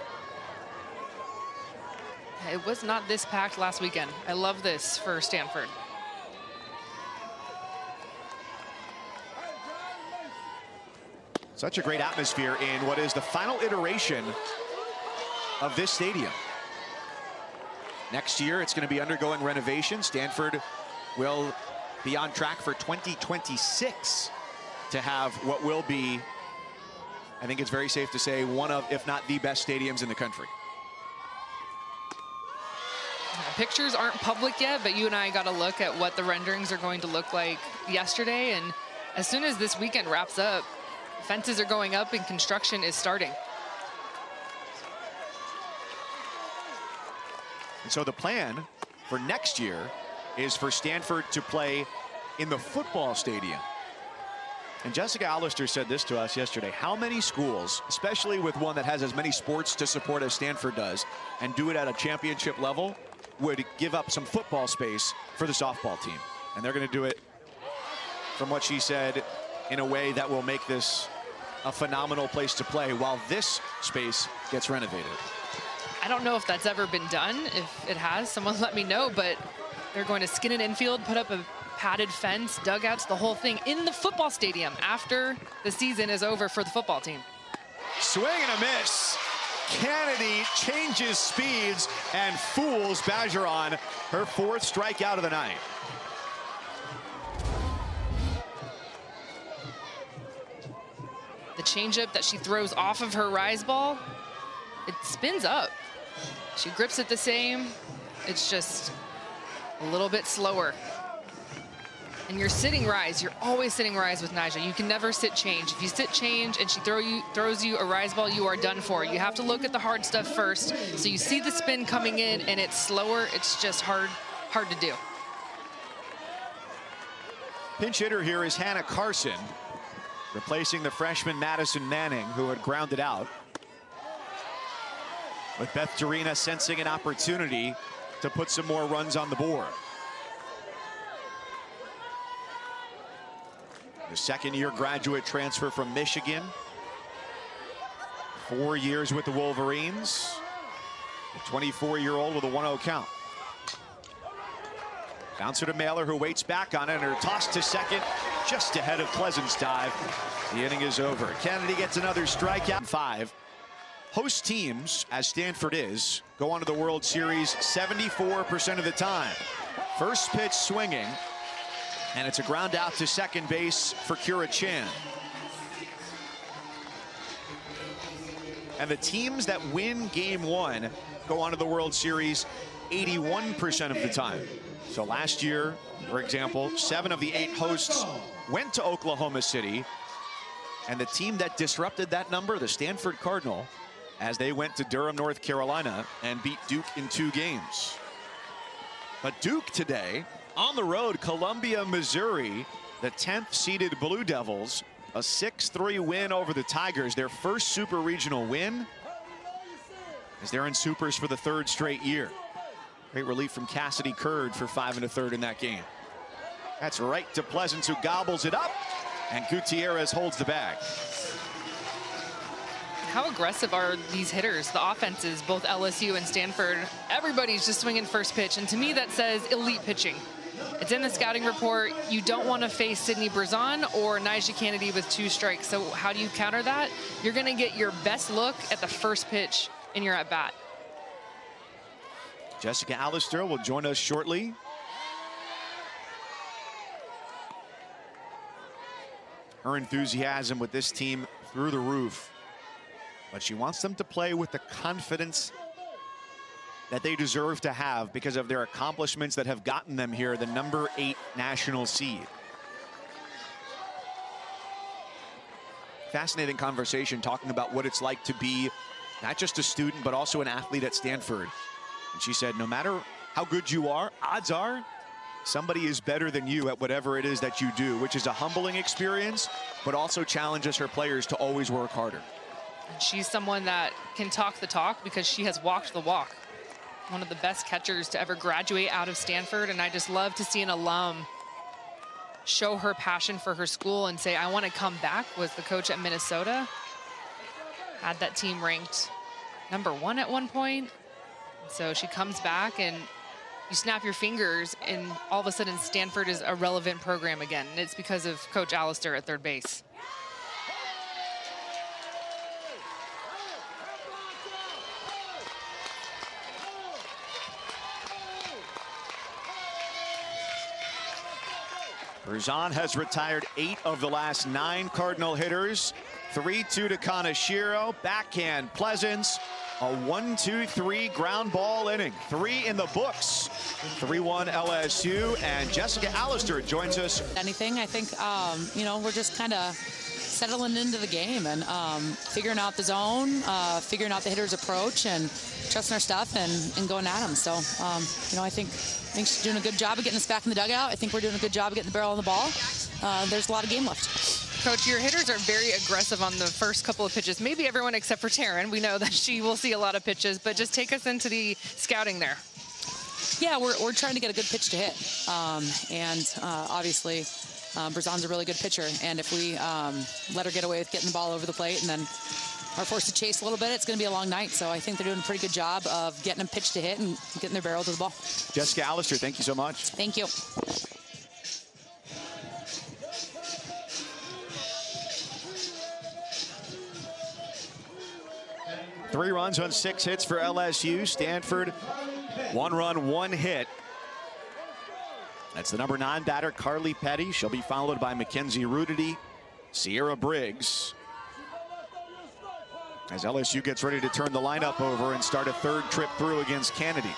It was not this packed last weekend. I love this for Stanford. Such a great atmosphere in what is the final iteration of this stadium. Next year, it's going to be undergoing renovation. Stanford will be on track for 2026 to have what will be, I think it's very safe to say, one of, if not the best stadiums in the country. Pictures aren't public yet, but you and I got a look at what the renderings are going to look like yesterday. And as soon as this weekend wraps up, fences are going up and construction is starting. And so the plan for next year is for Stanford to play in the football stadium. And Jessica Allister said this to us yesterday: how many schools, especially with one that has as many sports to support as Stanford does, and do it at a championship level, would give up some football space for the softball team? And they're going to do it, from what she said, in a way that will make this a phenomenal place to play while this space gets renovated. I don't know if that's ever been done. If it has, someone let me know, but they're going to skin an infield, put up a padded fence, dugouts, the whole thing in the football stadium after the season is over for the football team. Swing and a miss. Kennedy changes speeds and fools Bergeron, her fourth strikeout of the night. The changeup that she throws off of her rise ball, it spins up. She grips it the same. It's just a little bit slower. And you're sitting rise. You're always sitting rise with Nyjah. You can never sit change. If you sit change and she throws you a rise ball, you are done for. You have to look at the hard stuff first. So you see the spin coming in and it's slower. It's just hard to do. Pinch hitter here is Hannah Carson, replacing the freshman Madison Manning, who had grounded out. With Beth Torina sensing an opportunity to put some more runs on the board. The second-year graduate transfer from Michigan. 4 years with the Wolverines. A 24-year-old with a 1-0 count. Bouncer to Mailer, who waits back on it, and her toss to second just ahead of Pleasant's dive. The inning is over. Kennedy gets another strikeout. 5. Host teams, as Stanford is, go on to the World Series 74% of the time. First pitch swinging, and it's a ground out to second base for Kira Chan. And the teams that win Game 1 go on to the World Series 81% of the time. So last year, for example, 7 of the 8 hosts went to Oklahoma City. And the team that disrupted that number, the Stanford Cardinal, as they went to Durham, North Carolina, and beat Duke in 2 games. But Duke today, on the road, Columbia, Missouri, the 10th seeded Blue Devils, a 6-3 win over the Tigers, their first super regional win, as they're in supers for the 3rd straight year. Great relief from Cassidy Curd for 5 1/3 in that game. That's right to Pleasance, who gobbles it up, and Gutierrez holds the bag. How aggressive are these hitters, the offenses, both LSU and Stanford? Everybody's just swinging first pitch, and to me that says elite pitching. It's in the scouting report. You don't want to face Sidney Brazan or Nyjah Kennedy with 2 strikes. So how do you counter that? You're going to get your best look at the first pitch in your at-bat. Jessica Allister will join us shortly. Her enthusiasm with this team through the roof. But she wants them to play with the confidence that they deserve to have because of their accomplishments that have gotten them here, the number 8 national seed. Fascinating conversation talking about what it's like to be not just a student, but also an athlete at Stanford. And she said, no matter how good you are, odds are somebody is better than you at whatever it is that you do, which is a humbling experience, but also challenges her players to always work harder. And she's someone that can talk the talk because she has walked the walk. One of the best catchers to ever graduate out of Stanford, and I just love to see an alum show her passion for her school and say, I want to come back. Was the coach at Minnesota. Had that team ranked #1 at one point. So she comes back and you snap your fingers and all of a sudden Stanford is a relevant program again. And it's because of Coach Allister at third base. Brazan has retired 8 of the last 9 Cardinal hitters. 3-2 to Kaneshiro. Backhand Pleasance. A 1-2-3 ground ball inning. 3 in the books. 3-1 LSU. And Jessica Allister joins us. Anything, I think, you know, we're just kind of settling into the game and figuring out the zone, figuring out the hitter's approach, and trusting our stuff and going at them. So, you know, I think she's doing a good job of getting us back in the dugout. I think we're doing a good job of getting the barrel on the ball. There's a lot of game left. Coach, your hitters are very aggressive on the first couple of pitches. Maybe everyone except for Taryn. We know that she will see a lot of pitches, but just take us into the scouting there. Yeah, we're trying to get a good pitch to hit. Obviously, Brazan's a really good pitcher. And if we let her get away with getting the ball over the plate and then are forced to chase a little bit, it's going to be a long night. So I think they're doing a pretty good job of getting them pitch to hit and getting their barrel to the ball. Jessica Allister, thank you so much. Thank you. 3 runs on 6 hits for LSU. Stanford, 1 run, 1 hit. That's the number 9 batter, Carly Petty. She'll be followed by Mackenzie Rudity, Sierra Briggs. As LSU gets ready to turn the lineup over and start a 3rd trip through against Kennedy.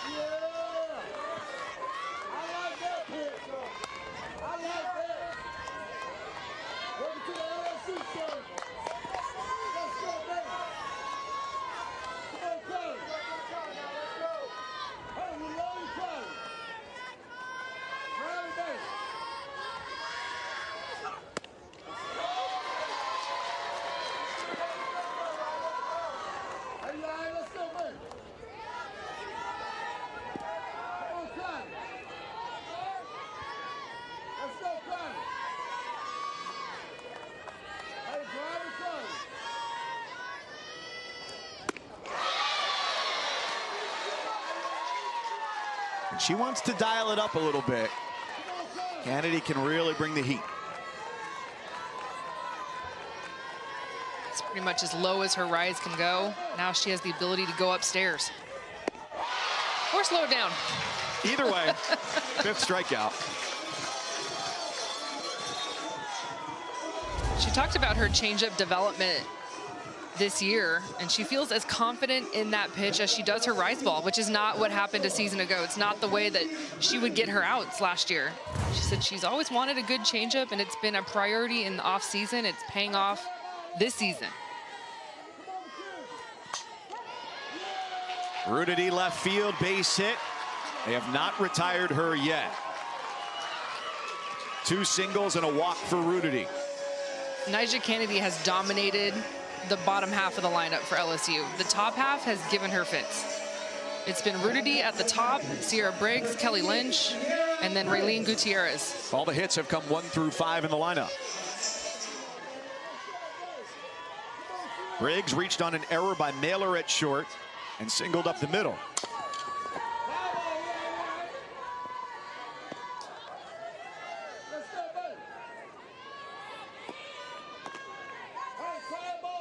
She wants to dial it up a little bit. Kennedy can really bring the heat. It's pretty much as low as her rise can go. Now she has the ability to go upstairs. Or slow it down. Either way, 5th strikeout. She talked about her changeup development this year, and she feels as confident in that pitch as she does her rise ball, which is not what happened a season ago. It's not the way that she would get her outs last year. She said she's always wanted a good changeup, and it's been a priority in the off season. It's paying off this season. Rudity left field, base hit. They have not retired her yet. 2 singles and a walk for Rudity. Nyjah Kennedy has dominated the bottom half of the lineup for LSU. The top half has given her fits. It's been Rudity at the top, Sierra Briggs, Kelly Lynch, and then Raylene Gutierrez. All the hits have come 1 through 5 in the lineup. Briggs reached on an error by Mailer at short and singled up the middle.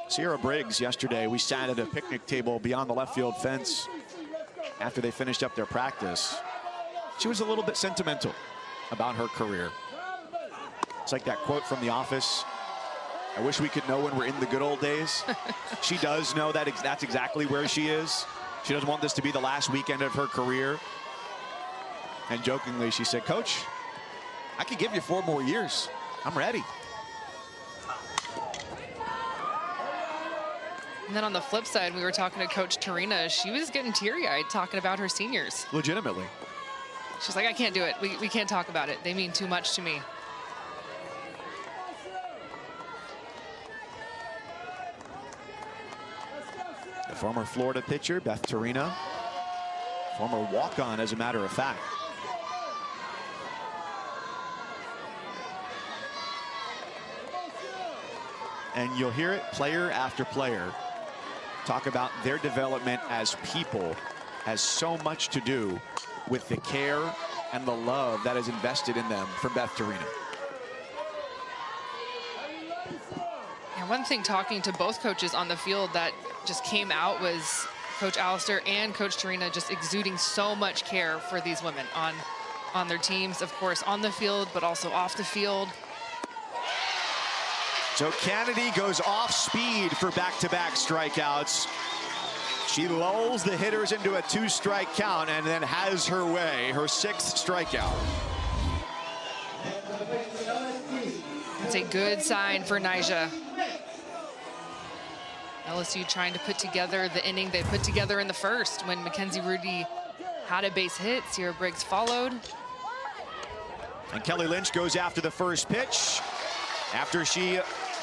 Sierra Briggs yesterday, we sat at a picnic table beyond the left field fence after they finished up their practice. She was a little bit sentimental about her career. It's like that quote from The Office. I wish we could know when we're in the good old days. She does know that that's exactly where she is. She doesn't want this to be the last weekend of her career. And jokingly, she said, Coach, I could give you 4 more years. I'm ready. And then on the flip side, we were talking to Coach Tarina. She was getting teary-eyed talking about her seniors. Legitimately. She's like, I can't do it. We can't talk about it. They mean too much to me. The former Florida pitcher, Beth Tarina. Former walk-on, as a matter of fact. And you'll hear it player after player talk about their development as people has so much to do with the care and the love that is invested in them from Beth Tarina. And one thing talking to both coaches on the field that just came out was Coach Allister and Coach Tarina just exuding so much care for these women on their teams, of course, on the field, but also off the field. So Kennedy goes off speed for back-to-back strikeouts. She lulls the hitters into a 2-strike count and then has her way, her 6th strikeout. It's a good sign for Nyjah. LSU trying to put together the inning they put together in the first when Mackenzie Rudy had a base hit. Sierra Briggs followed. And Kelly Lynch goes after the first pitch. After she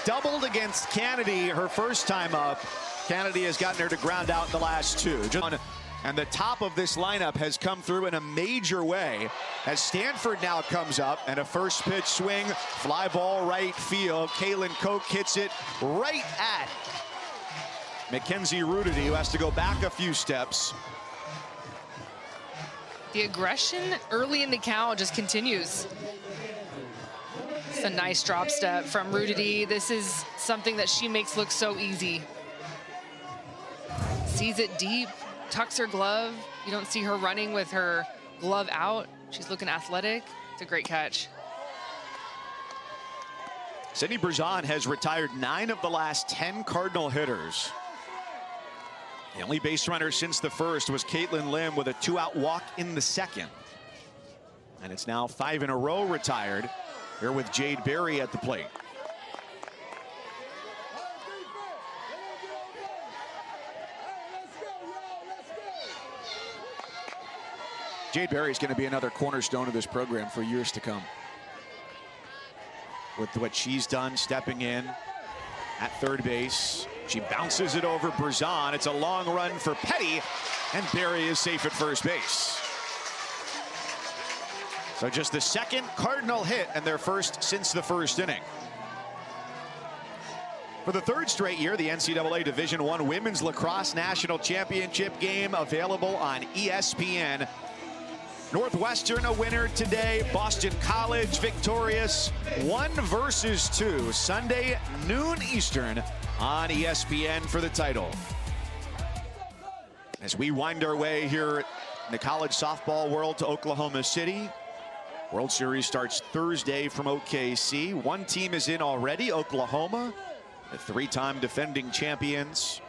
doubled against Kennedy her first time up, Kennedy has gotten her to ground out the last 2. And the top of this lineup has come through in a major way as Stanford now comes up and a first pitch swing, fly ball right field. Kaylin Koch hits it right at Mackenzie Rudity, who has to go back a few steps. The aggression early in the count just continues. It's a nice drop step from Rudity. This is something that she makes look so easy. Sees it deep, tucks her glove. You don't see her running with her glove out. She's looking athletic. It's a great catch. Sydney Brazan has retired 9 of the last 10 Cardinal hitters. The only base runner since the first was Caitlin Lim with a 2-out walk in the second. And it's now 5 in a row retired. Here with Jade Berry at the plate. Jade Berry is going to be another cornerstone of this program for years to come. With what she's done stepping in at third base. She bounces it over Brazan. It's a long run for Petty, and Berry is safe at first base. So just the second Cardinal hit and their first since the first inning. For the 3rd straight year, the NCAA Division I Women's Lacrosse National Championship game available on ESPN. Northwestern a winner today. Boston College victorious 1-2 Sunday noon Eastern on ESPN for the title. As we wind our way here in the college softball world to Oklahoma City. World Series starts Thursday from OKC. One team is in already, Oklahoma. the three-time defending champions.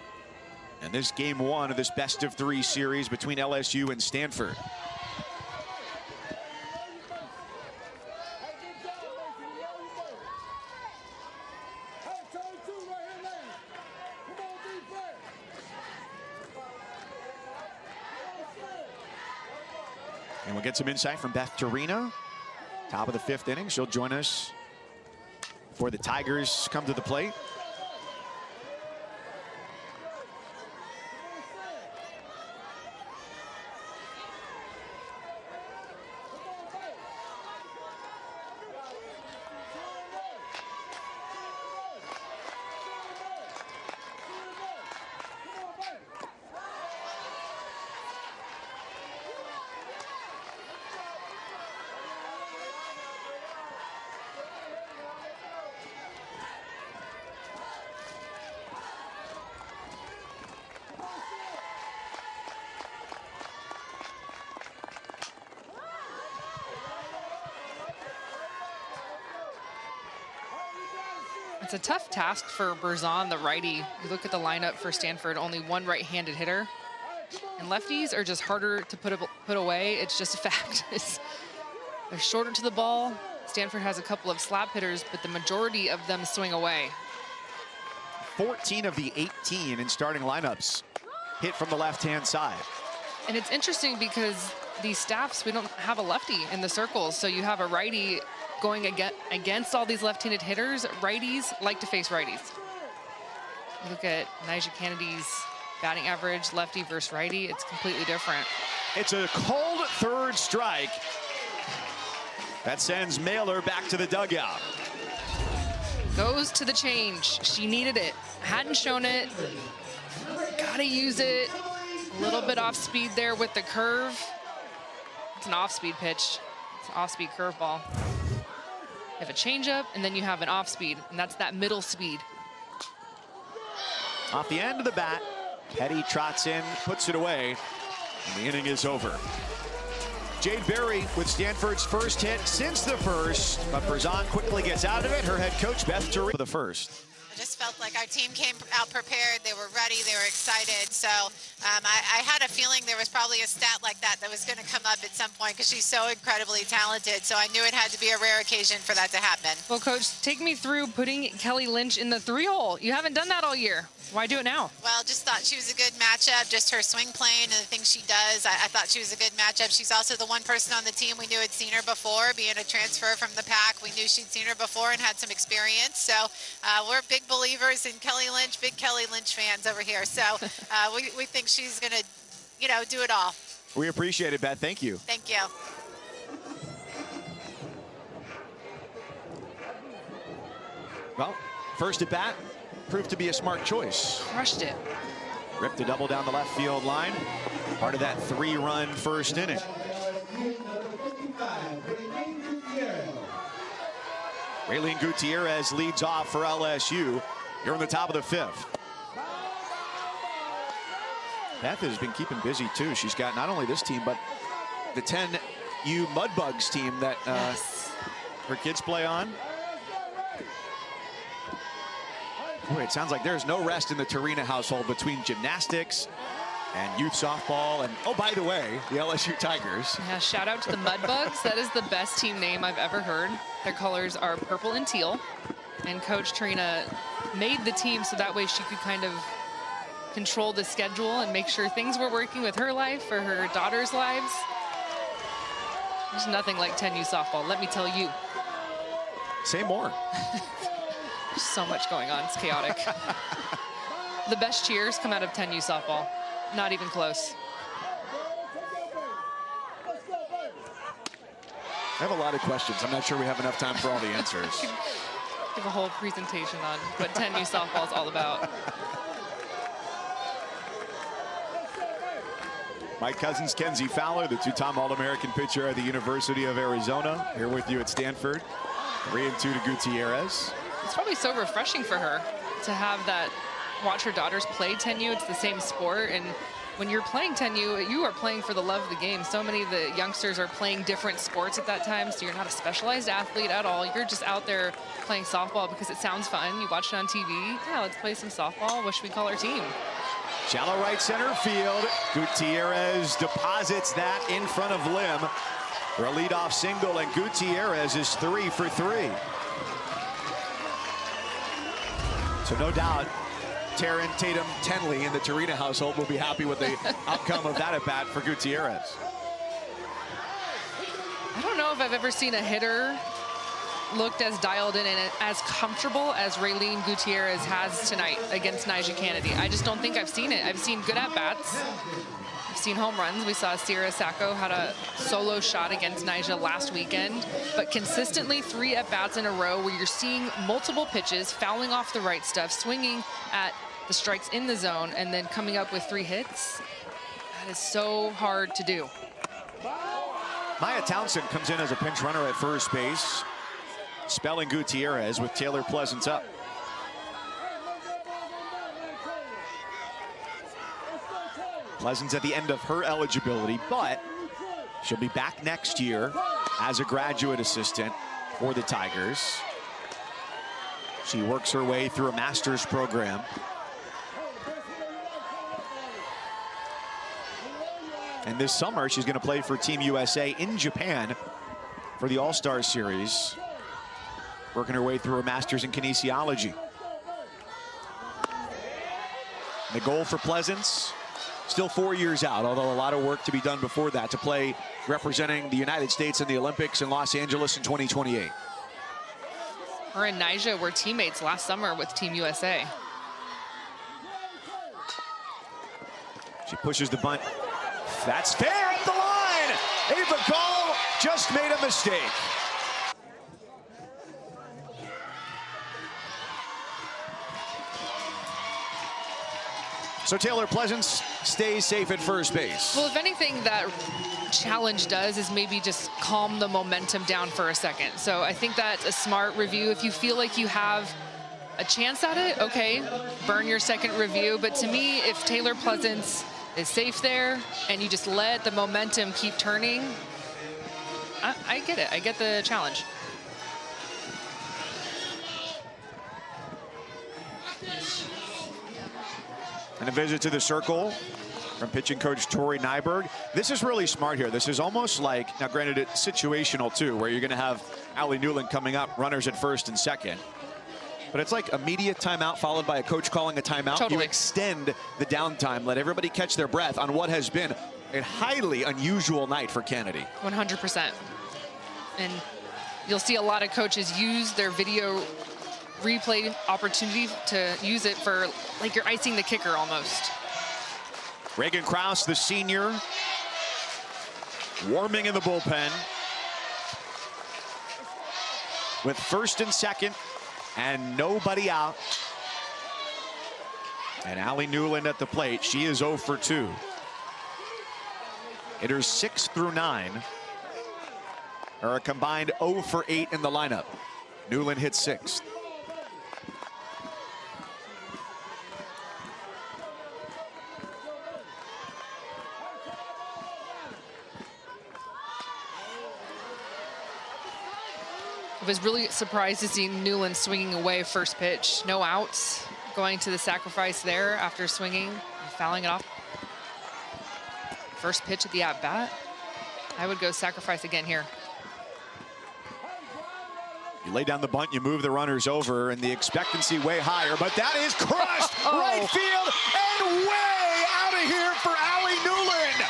And this game one of this best-of-3 series between LSU and Stanford. And we'll get some insight from Beth Torina. Top of the 5th inning. She'll join us before the Tigers come to the plate. It's a tough task for Berzon, the righty. You look at the lineup for Stanford, only one right-handed hitter. And lefties are just harder to put away. It's just a fact. They're shorter to the ball. Stanford has a couple of slap hitters, but the majority of them swing away. 14 of the 18 in starting lineups hit from the left-hand side. And it's interesting because these staffs, we don't have a lefty in the circles. So you have a righty going against all these left-handed hitters. Righties like to face righties. You look at Nyjah Kennedy's batting average, lefty versus righty, it's completely different. It's a cold third strike. That sends Mailer back to the dugout. Goes to the change. She needed it. Hadn't shown it. Gotta use it. A little bit off speed there with the curve. It's an off-speed pitch. It's an off-speed curveball. You have a changeup, and then you have an off-speed, and that's that middle speed. Off the end of the bat, Petty trots in, puts it away, and the inning is over. Jade Berry with Stanford's first hit since the first, but Berzon quickly gets out of it. Her head coach, Beth Torina, for the first. I just felt like our team came out prepared. They were ready. They were excited. So I had a feeling there was probably a stat like that was going to come up at some point because she's so incredibly talented. So I knew it had to be a rare occasion for that to happen. Well, Coach, take me through putting Kelly Lynch in the 3-hole. You haven't done that all year. Why do it now? Well, just thought she was a good matchup. Just her swing plane and the things she does. I thought she was a good matchup. She's also the one person on the team we knew had seen her before, being a transfer from the pack. We knew she'd seen her before and had some experience. So we're big believers in Kelly Lynch, big Kelly Lynch fans over here. So we think she's going to, do it all. We appreciate it, Beth. Thank you. Thank you. Well, first at bat proved to be a smart choice. Crushed it. Ripped a double down the left field line. Part of that 3-run first inning. Raylene Gutierrez leads off for LSU here on the top of the 5th. Beth has been keeping busy too. She's got not only this team, but the 10U Mudbugs team that her kids play on. Boy, it sounds like there's no rest in the Torina household between gymnastics and youth softball. And, oh, by the way, the LSU Tigers. Yeah, shout out to the Mudbugs. That is the best team name I've ever heard. Their colors are purple and teal. And Coach Torina made the team so that way she could kind of control the schedule and make sure things were working with her life for her daughter's lives. There's nothing like 10U softball, let me tell you. Say more. There's so much going on, it's chaotic. The best cheers come out of 10U softball. Not even close. I have a lot of questions. I'm not sure we have enough time for all the answers. Give a whole presentation on what 10U softball is all about. Mike Cousins, Kenzie Fowler, the two-time All-American pitcher at the University of Arizona, here with you at Stanford. 3-2 to Gutierrez. It's probably so refreshing for her to have that, watch her daughters play 10U. It's the same sport, and when you're playing 10U, you are playing for the love of the game. So many of the youngsters are playing different sports at that time, so you're not a specialized athlete at all. You're just out there playing softball because it sounds fun. You watch it on TV. Yeah, let's play some softball. What should we call our team? Shallow right center field. Gutierrez deposits that in front of Lim for a leadoff single, and Gutierrez is 3 for 3. So no doubt, Taryn Tatum Tenley in the Torina household will be happy with the outcome of that at bat for Gutierrez. I don't know if I've ever seen a hitter looked as dialed in and as comfortable as Raylene Gutierrez has tonight against Nyjah Kennedy. I just don't think I've seen it. I've seen good at-bats. I've seen home runs. We saw Sierra Sacco had a solo shot against Nyjah last weekend, but consistently 3 at-bats in a row where you're seeing multiple pitches, fouling off the right stuff, swinging at the strikes in the zone, and then coming up with 3 hits. That is so hard to do. Maya Townsend comes in as a pinch runner at first base, spelling Gutierrez with Taylor Pleasance up. Pleasance at the end of her eligibility, but she'll be back next year as a graduate assistant for the Tigers. She works her way through a master's program. And this summer, she's going to play for Team USA in Japan for the All-Star Series, working her way through a master's in kinesiology. The goal for Pleasance, still 4 years out, although a lot of work to be done before that to play representing the United States in the Olympics in Los Angeles in 2028. Her and Nyjah were teammates last summer with Team USA. She pushes the bunt. That's fair at the line. Ava Gall just made a mistake. So Taylor Pleasance stays safe at first base. Well, if anything, that challenge does is maybe just calm the momentum down for a second. So I think that's a smart review. If you feel like you have a chance at it, okay, burn your second review. But to me, if Taylor Pleasance is safe there and you just let the momentum keep turning, I get it. I get the challenge. And a visit to the circle from pitching coach Tori Nyberg. This is really smart here. This is almost like, now granted it's situational too, where you're going to have Allie Newland coming up, runners at first and second. But it's like immediate timeout followed by a coach calling a timeout. Totally. You extend the downtime, let everybody catch their breath on what has been a highly unusual night for Kennedy. 100%. And you'll see a lot of coaches use their video replay opportunity to use it for, like, you're icing the kicker almost. Reagan Krause, the senior, warming in the bullpen with first and second and nobody out. And Allie Newland at the plate. She is 0 for 2. Hitters 6 through 9 are a combined 0 for 8 in the lineup. Newland hit 6th. I was really surprised to see Newland swinging away first pitch. No outs, going to the sacrifice there after swinging and fouling it off. First pitch at the at-bat. I would go sacrifice again here. You lay down the bunt, you move the runners over, and the expectancy way higher, but that is crushed right field and way out of here for Allie Newland.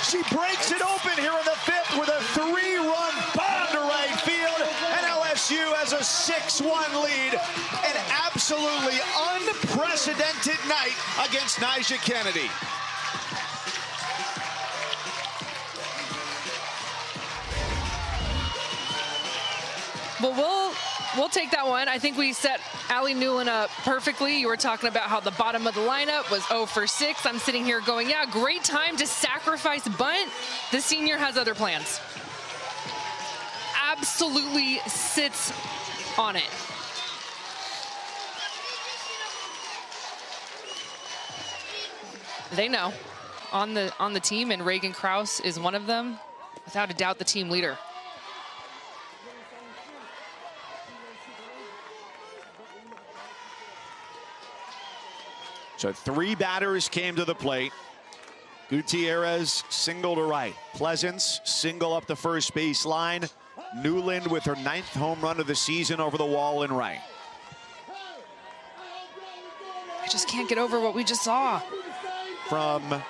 She breaks it open here in the 5th with a 3-run bomb to right field, and LSU has a 6-1 lead. An absolutely unprecedented night against Nyjah Kennedy. Well, we'll take that one. I think we set Allie Newland up perfectly. You were talking about how the bottom of the lineup was 0 for 6. I'm sitting here going, yeah, great time to sacrifice bunt. The senior has other plans. Absolutely sits on it. They know on the team, and Reagan Krause is one of them. Without a doubt, the team leader. So 3 batters came to the plate. Gutierrez single to right. Pleasance single up the first base line. Newland with her 9th home run of the season over the wall in right. I just can't get over what we just saw. From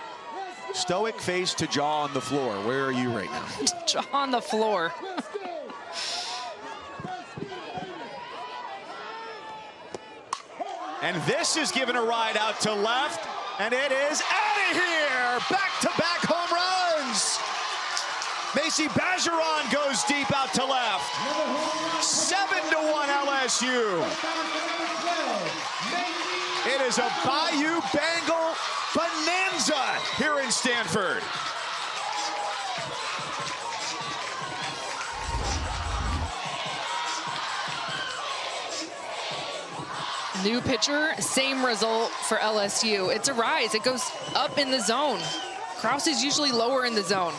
stoic face to jaw on the floor. Where are you right now? Jaw on the floor. And this is given a ride out to left, and it is out of here. Back-to-back home runs. Macy Bergeron goes deep out to left. 7-1 LSU. It is a Bayou Bengal bonanza here in Stanford. New pitcher, same result for LSU. It's a rise. It goes up in the zone. Krause is usually lower in the zone.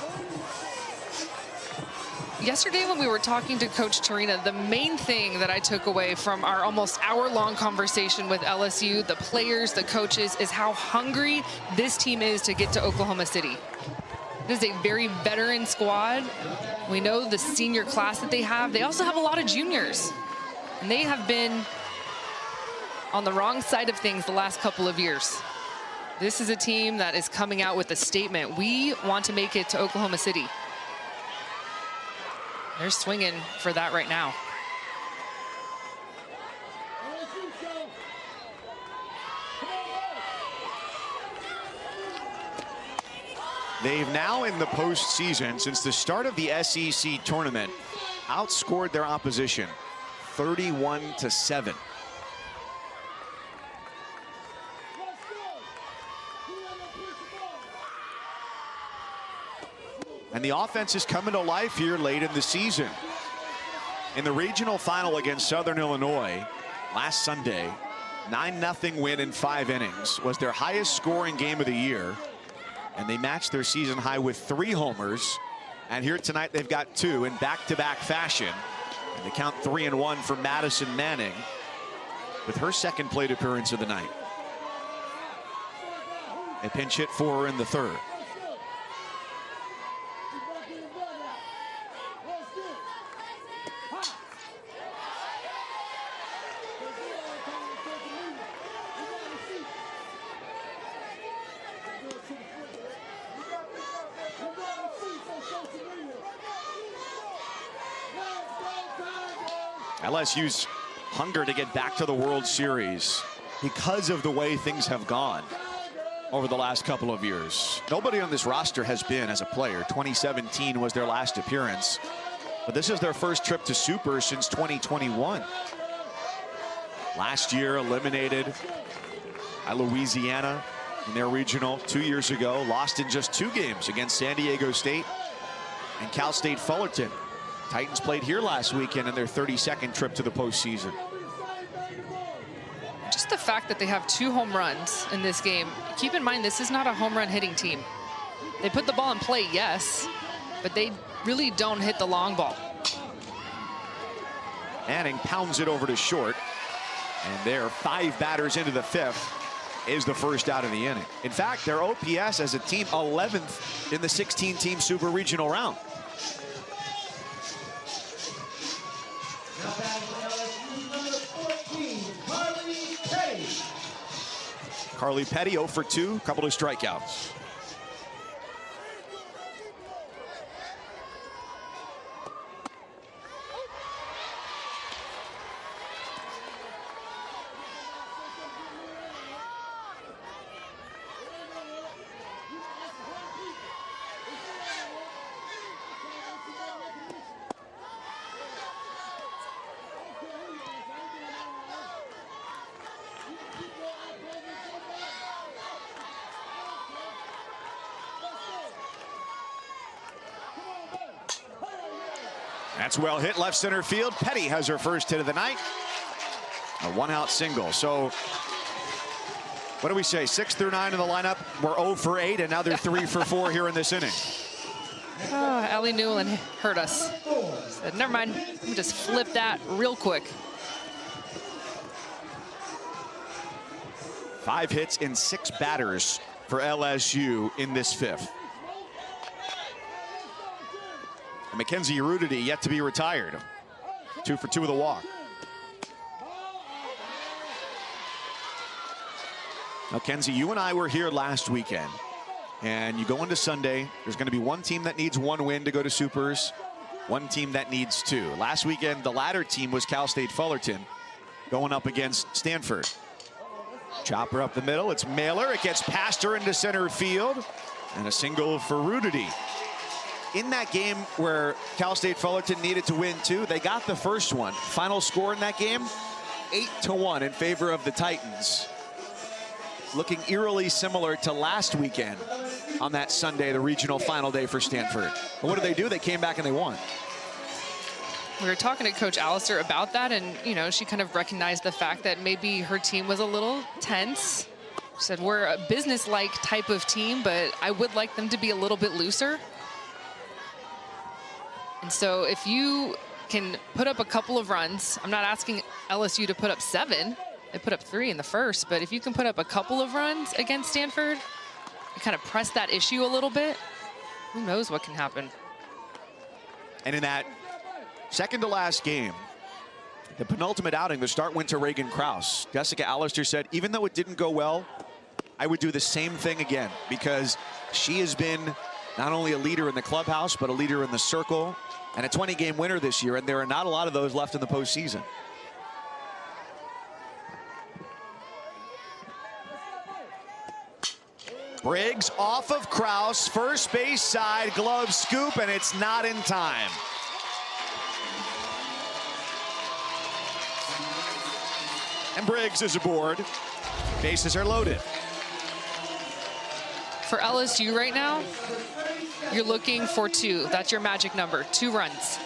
Yesterday when we were talking to Coach Tarina, the main thing that I took away from our almost hour-long conversation with LSU, the players, the coaches, is how hungry this team is to get to Oklahoma City. It is a very veteran squad. We know the senior class that they have. They also have a lot of juniors, and they have been on the wrong side of things the last couple of years. This is a team that is coming out with a statement. We want to make it to Oklahoma City. They're swinging for that right now. They've now in the postseason, since the start of the SEC tournament, outscored their opposition 31-7. And the offense is coming to life here late in the season. In the regional final against Southern Illinois last Sunday, 9-0 win in 5 innings was their highest scoring game of the year. And they matched their season high with 3 homers. And here tonight they've got 2 in back-to-back fashion. And they count 3-1 for Madison Manning with her 2nd plate appearance of the night. A pinch hit for her in the 3rd. LSU's hunger to get back to the World Series because of the way things have gone over the last couple of years. Nobody on this roster has been as a player. 2017 was their last appearance, but this is their first trip to Super since 2021. Last year eliminated by Louisiana in their regional 2 years ago, lost in just 2 games against San Diego State and Cal State Fullerton. Titans played here last weekend in their 32nd trip to the postseason. Just the fact that they have 2 home runs in this game. Keep in mind, this is not a home run hitting team. They put the ball in play, yes, but they really don't hit the long ball. Manning pounds it over to short, and there, 5 batters into the 5th is the first out of the inning. In fact, their OPS as a team 11th in the 16-team Super Regional round. Carly Petty 0 for 2, couple of strikeouts. That's well hit left center field. Petty has her first hit of the night. A 1-out single. So What do we say? 6 through 9 in the lineup. We're 0 for 8, and now they're 3 for 4 here in this inning. Oh, Allie Newland hurt us. Said, never mind. Let me just flip that real quick. 5 hits in 6 batters for LSU in this 5th. And Mackenzie Urruti yet to be retired. 2 for 2 with a walk. Now, Kenzie, you and I were here last weekend, and you go into Sunday, there's going to be one team that needs 1 win to go to Supers, one team that needs 2. Last weekend, the latter team was Cal State Fullerton going up against Stanford. Chopper up the middle, it's Mailer, it gets past her into center field, and a single for Urruti. In that game where Cal State Fullerton needed to win 2, they got the first one. Final score in that game, 8-1 in favor of the Titans. Looking eerily similar to last weekend on that Sunday, the regional final day for Stanford. But what did they do? They came back and they won. We were talking to Coach Allister about that, and, you know, she kind of recognized the fact that maybe her team was a little tense. She said, we're a business-like type of team, but I would like them to be a little bit looser. And so if you can put up a couple of runs, I'm not asking LSU to put up 7. They put up 3 in the first, but if you can put up a couple of runs against Stanford and kind of press that issue a little bit, who knows what can happen. And in that second to last game, the penultimate outing, the start went to Reagan Krause. Jessica Allister said, even though it didn't go well, I would do the same thing again, because she has been not only a leader in the clubhouse, but a leader in the circle, and a 20-game winner this year, and there are not a lot of those left in the postseason. Briggs off of Krause, first base side, glove scoop, and it's not in time. And Briggs is aboard. Bases are loaded. For LSU right now, you're looking for 2. That's your magic number, 2 runs.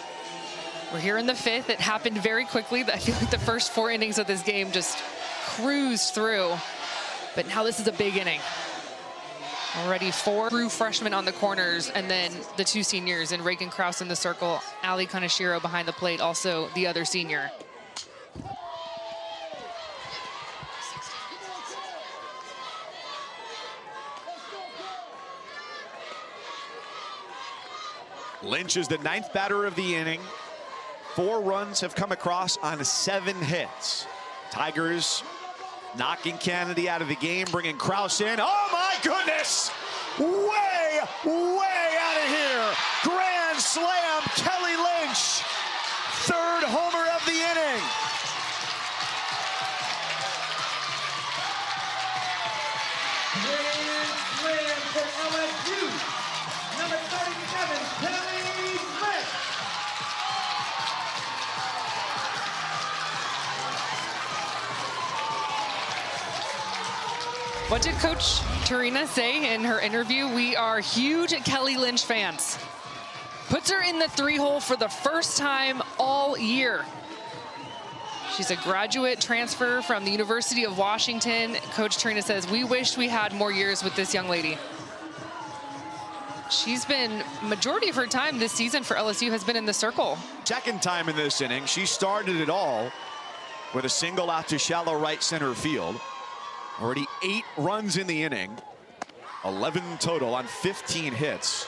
We're here in the 5th. It happened very quickly. I feel like the first 4 innings of this game just cruised through. But now this is a big inning. Already 4 true freshmen on the corners, and then the 2 seniors, and Reagan Krause in the circle, Ali Kaneshiro behind the plate, also the other senior. Lynch is the 9th batter of the inning. 4 runs have come across on 7 hits. Tigers knocking Kennedy out of the game, bringing Krause in. Oh my goodness! Way out of here! Grand slam, Kelly Lynch. 3rd homer of the inning. Grand slam for LSU. Number 37, Kelly Lynch. What did Coach Tarina say in her interview? We are huge Kelly Lynch fans. Puts her in the 3-hole for the first time all year. She's a graduate transfer from the University of Washington. Coach Tarina says, we wish we had more years with this young lady. She's been, majority of her time this season for LSU has been in the circle. Second time in this inning, she started it all with a single out to shallow right center field. Already 8 runs in the inning, 11 total on 15 hits.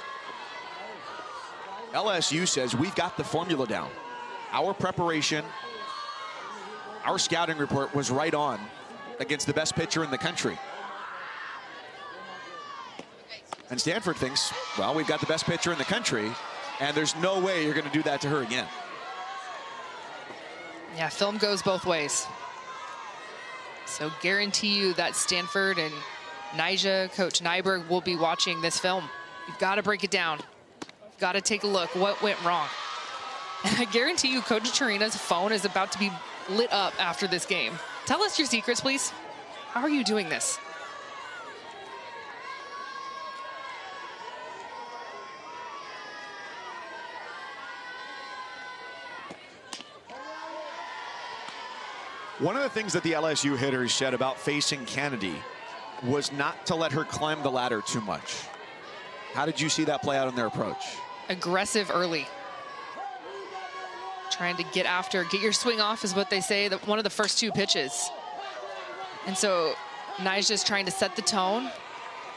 LSU says we've got the formula down. Our preparation, our scouting report was right on against the best pitcher in the country. And Stanford thinks, well, we've got the best pitcher in the country, and there's no way you're going to do that to her again. Yeah, film goes both ways. So guarantee you that Stanford and Nyjah, Coach Nyberg, will be watching this film. You've got to break it down. You've got to take a look. What went wrong? And I guarantee you Coach Tarina's phone is about to be lit up after this game. Tell us your secrets, please. How are you doing this? One of the things that the LSU hitters said about facing Kennedy was not to let her climb the ladder too much. How did you see that play out in their approach? Aggressive early. Trying to get after, get your swing off is what they say, one of the first 2 pitches. And so Nyjah's trying to set the tone.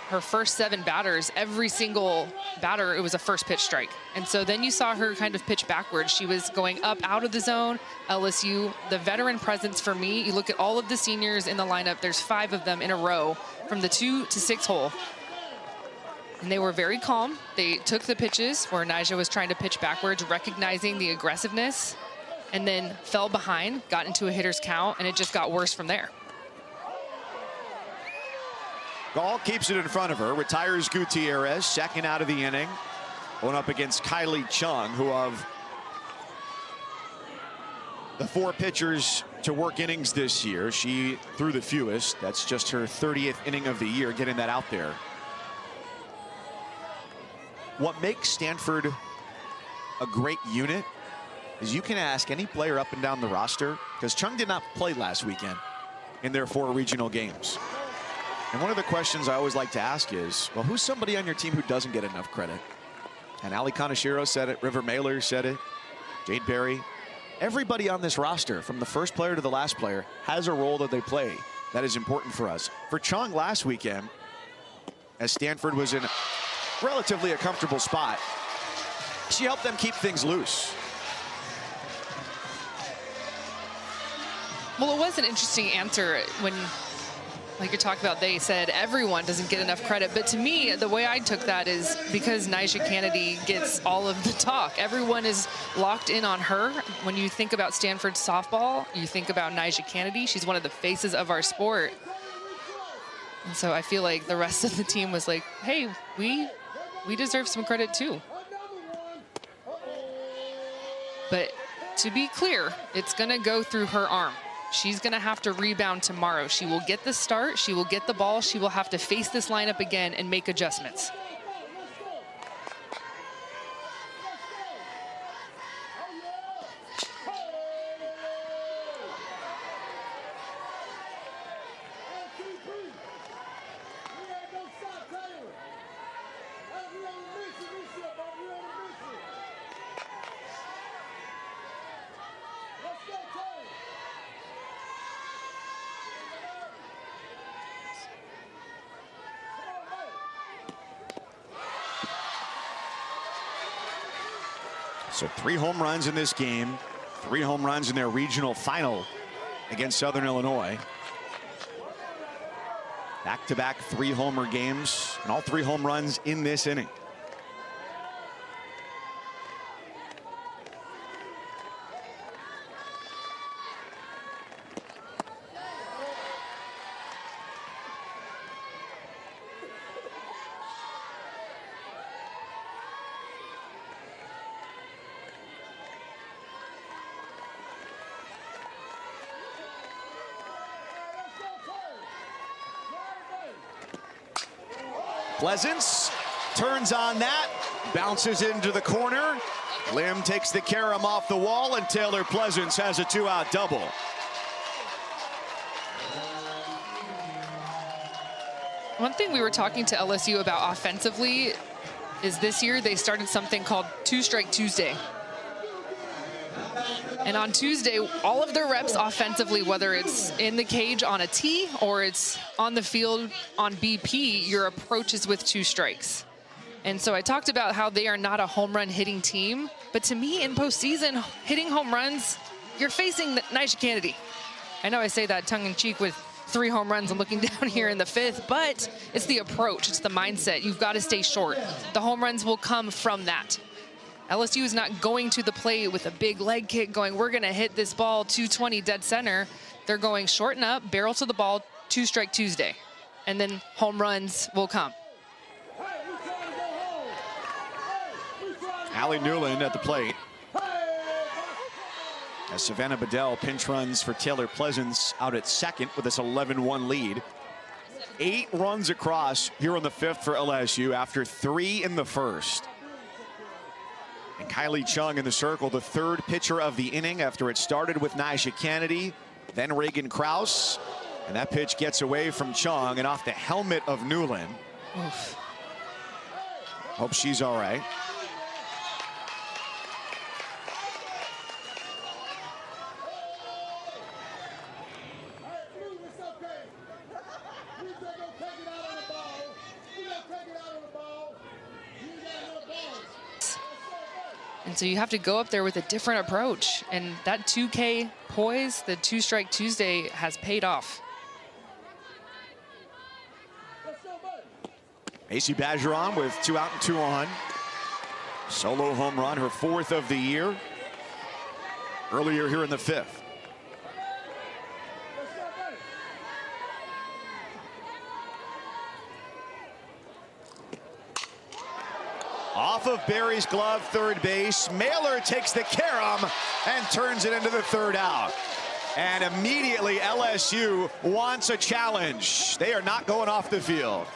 Her first 7 batters, every single batter, it was a first pitch strike. And so then you saw her kind of pitch backwards. She was going up out of the zone. LSU, the veteran presence for me, you look at all of the seniors in the lineup, there's 5 of them in a row from the 2 to 6 hole. And they were very calm. They took the pitches where Nyjah was trying to pitch backwards, recognizing the aggressiveness, and then fell behind, got into a hitter's count, and it just got worse from there. Gall keeps it in front of her, retires Gutierrez, second out of the inning. Going up against Kylie Chung, who of the 4 pitchers to work innings this year, she threw the fewest. That's just her 30th inning of the year, getting that out there. What makes Stanford a great unit is you can ask any player up and down the roster, because Chung did not play last weekend in their 4 regional games. And one of the questions I always like to ask is, well, who's somebody on your team who doesn't get enough credit? And Ali Kaneshiro said it, River Mailer said it, Jade Berry. Everybody on this roster, from the first player to the last player, has a role that they play that is important for us. For Chung last weekend, as Stanford was in relatively a comfortable spot, she helped them keep things loose. Well, it was an interesting answer when, like you're talking about, they said everyone doesn't get enough credit. But to me, the way I took that is because Nyjah Kennedy gets all of the talk. Everyone is locked in on her. When you think about Stanford softball, you think about Nyjah Kennedy. She's one of the faces of our sport. And so I feel like the rest of the team was like, hey, we deserve some credit too. But to be clear, it's going to go through her arm. She's going to have to rebound tomorrow. She will get the start. She will get the ball. She will have to face this lineup again and make adjustments. So 3 home runs in this game, 3 home runs in their regional final against Southern Illinois. Back-to-back 3-homer games, and all 3 home runs in this inning. Pleasance turns on that, bounces into the corner. Lim takes the carom off the wall, and Taylor Pleasance has a 2-out double. One thing we were talking to LSU about offensively is this year they started something called 2-Strike Tuesday. And on Tuesday, all of their reps offensively, whether it's in the cage on a tee or it's on the field on BP, your approach is with 2 strikes. And so I talked about how they are not a home run hitting team. But to me, in postseason, hitting home runs, you're facing Nyjah Kennedy. I know I say that tongue-in-cheek with 3 home runs and looking down here in the 5th, but it's the approach, it's the mindset. You've got to stay short. The home runs will come from that. LSU is not going to the plate with a big leg kick going, we're going to hit this ball 220 dead center. They're going shorten up, barrel to the ball, 2-Strike Tuesday. And then home runs will come. Allie Newland at the plate. As Savannah Bedell pinch runs for Taylor Pleasance out at second with this 11-1 lead. 8 runs across here on the 5th for LSU after 3 in the 1st. And Kylie Chung in the circle, the 3rd pitcher of the inning after it started with Nyjah Kennedy, then Reagan Krause, And that pitch gets away from Chung and off the helmet of Newland. Oof. Hope she's all right. And so you have to go up there with a different approach. And that 2K poise, the 2-strike Tuesday, has paid off. Macy Bergeron with 2 out and 2 on. Solo home run, her 4th of the year. Earlier here in the 5th. Off of Barry's glove, third base. Mailer takes the carom and turns it into the 3rd out. And immediately LSU wants a challenge. They are not going off the field.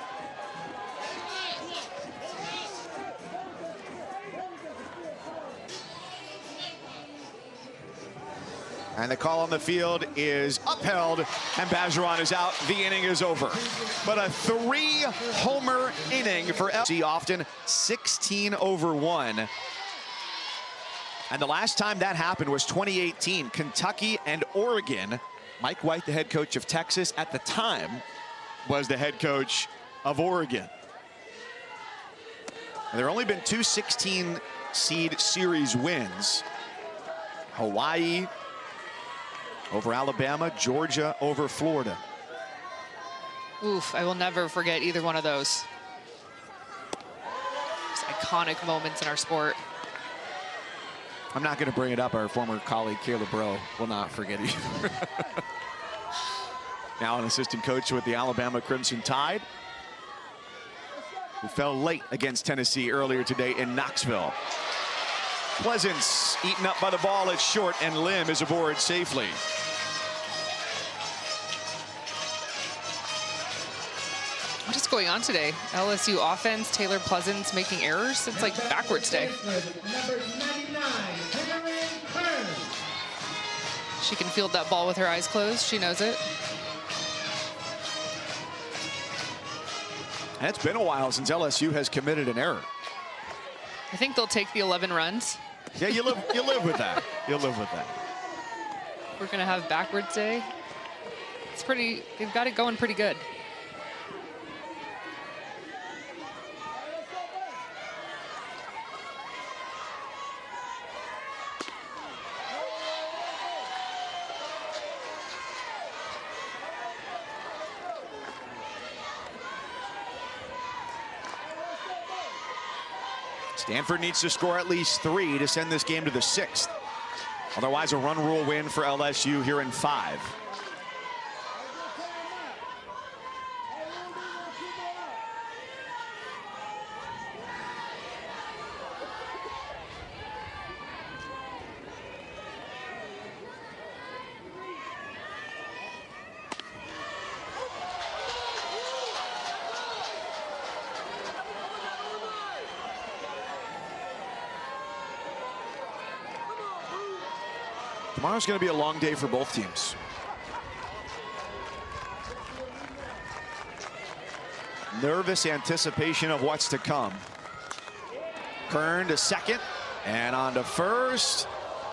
And the call on the field is upheld, and Bergeron is out. The inning is over. But a 3-homer inning for LSU, often 16 over 1. And the last time that happened was 2018, Kentucky and Oregon. Mike White, the head coach of Texas at the time, was the head coach of Oregon. And there have only been 2 16-seed series wins. Hawaii over Alabama, Georgia over Florida. Oof, I will never forget either one of those. Just iconic moments in our sport. I'm not going to bring it up. Our former colleague, Kayla Bro, will not forget either. Now an assistant coach with the Alabama Crimson Tide, who fell late against Tennessee earlier today in Knoxville. Pleasance eaten up by the ball at short, and Lim is aboard safely. What is going on today? LSU offense, Taylor Pleasance making errors. It's like backwards day. She can field that ball with her eyes closed. She knows it. And it's been a while since LSU has committed an error. I think they'll take the 11 runs. Yeah, you live with that. You'll live with that. We're gonna have backwards day. It's pretty, they've got it going pretty good. Stanford needs to score at least 3 to send this game to the 6th. Otherwise, a run rule win for LSU here in 5. Tomorrow's going to be a long day for both teams. Nervous anticipation of what's to come. Kern to second and on to first.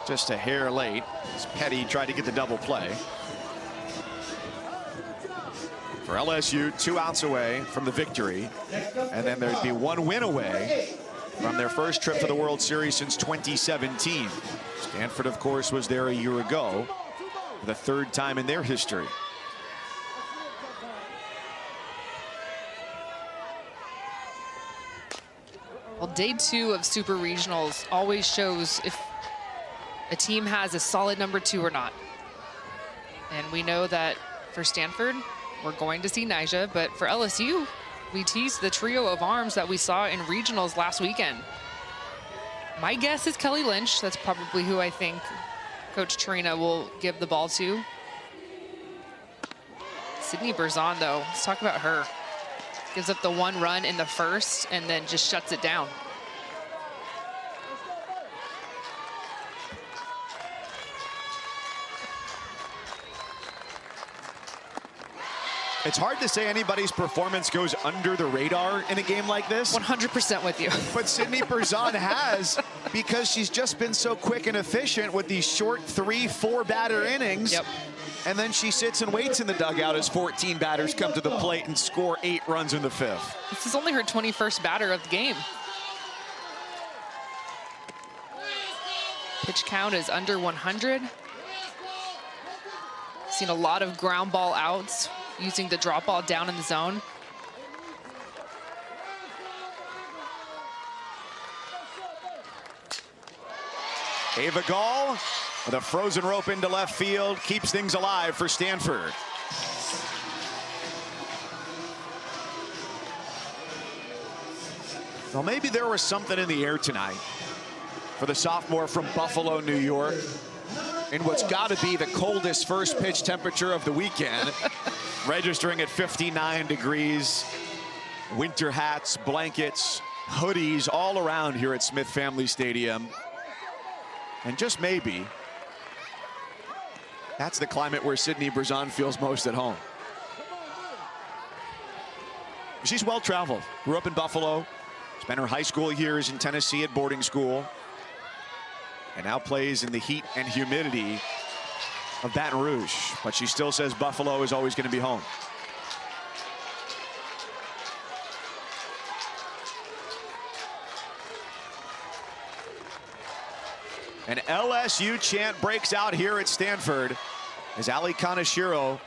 Just a hair late as Petty tried to get the double play. For LSU, 2 outs away from the victory. And then there'd be 1 win away from their first trip to the World Series since 2017. Stanford, of course, was there a year ago, the 3rd time in their history. Well, day 2 of Super Regionals always shows if a team has a solid number 2 or not. And we know that for Stanford, we're going to see Nyjah, but for LSU, we teased the trio of arms that we saw in regionals last weekend. My guess is Kelly Lynch. That's probably who I think Coach Trina will give the ball to. Sydney Berzon, though, let's talk about her. Gives up the 1 run in the first and then just shuts it down. It's hard to say anybody's performance goes under the radar in a game like this. 100% with you. But Sydney Berzon has, because she's just been so quick and efficient with these short 3-4 batter innings. Yep. And then she sits and waits in the dugout as 14 batters come to the plate and score 8 runs in the 5th. This is only her 21st batter of the game. Pitch count is under 100. Seen a lot of ground ball outs using the drop ball down in the zone. Ava Gall with a frozen rope into left field keeps things alive for Stanford. Well, maybe there was something in the air tonight for the sophomore from Buffalo, New York, in what's got to be the coldest first pitch temperature of the weekend, registering at 59 degrees. Winter hats, blankets, hoodies all around here at Smith Family Stadium. And just maybe, that's the climate where Sydney Berzon feels most at home. She's well-traveled, grew up in Buffalo, spent her high school years in Tennessee at boarding school, and now plays in the heat and humidity of Baton Rouge. But she still says Buffalo is always going to be home. An LSU chant breaks out here at Stanford as Ali Kaneshiro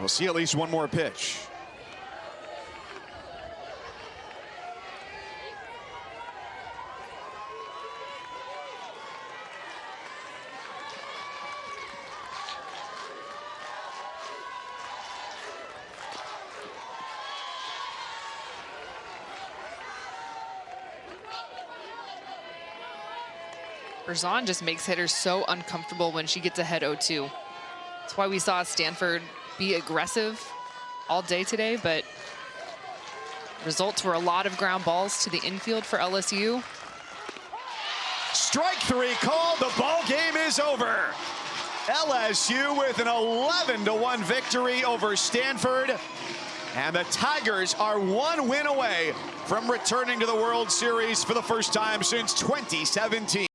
will see at least one more pitch. Berzon just makes hitters so uncomfortable when she gets ahead 0-2. That's why we saw Stanford be aggressive all day today, but results were a lot of ground balls to the infield for LSU. Strike 3 called. The ball game is over. LSU with an 11-1 victory over Stanford. And the Tigers are one win away from returning to the World Series for the first time since 2017.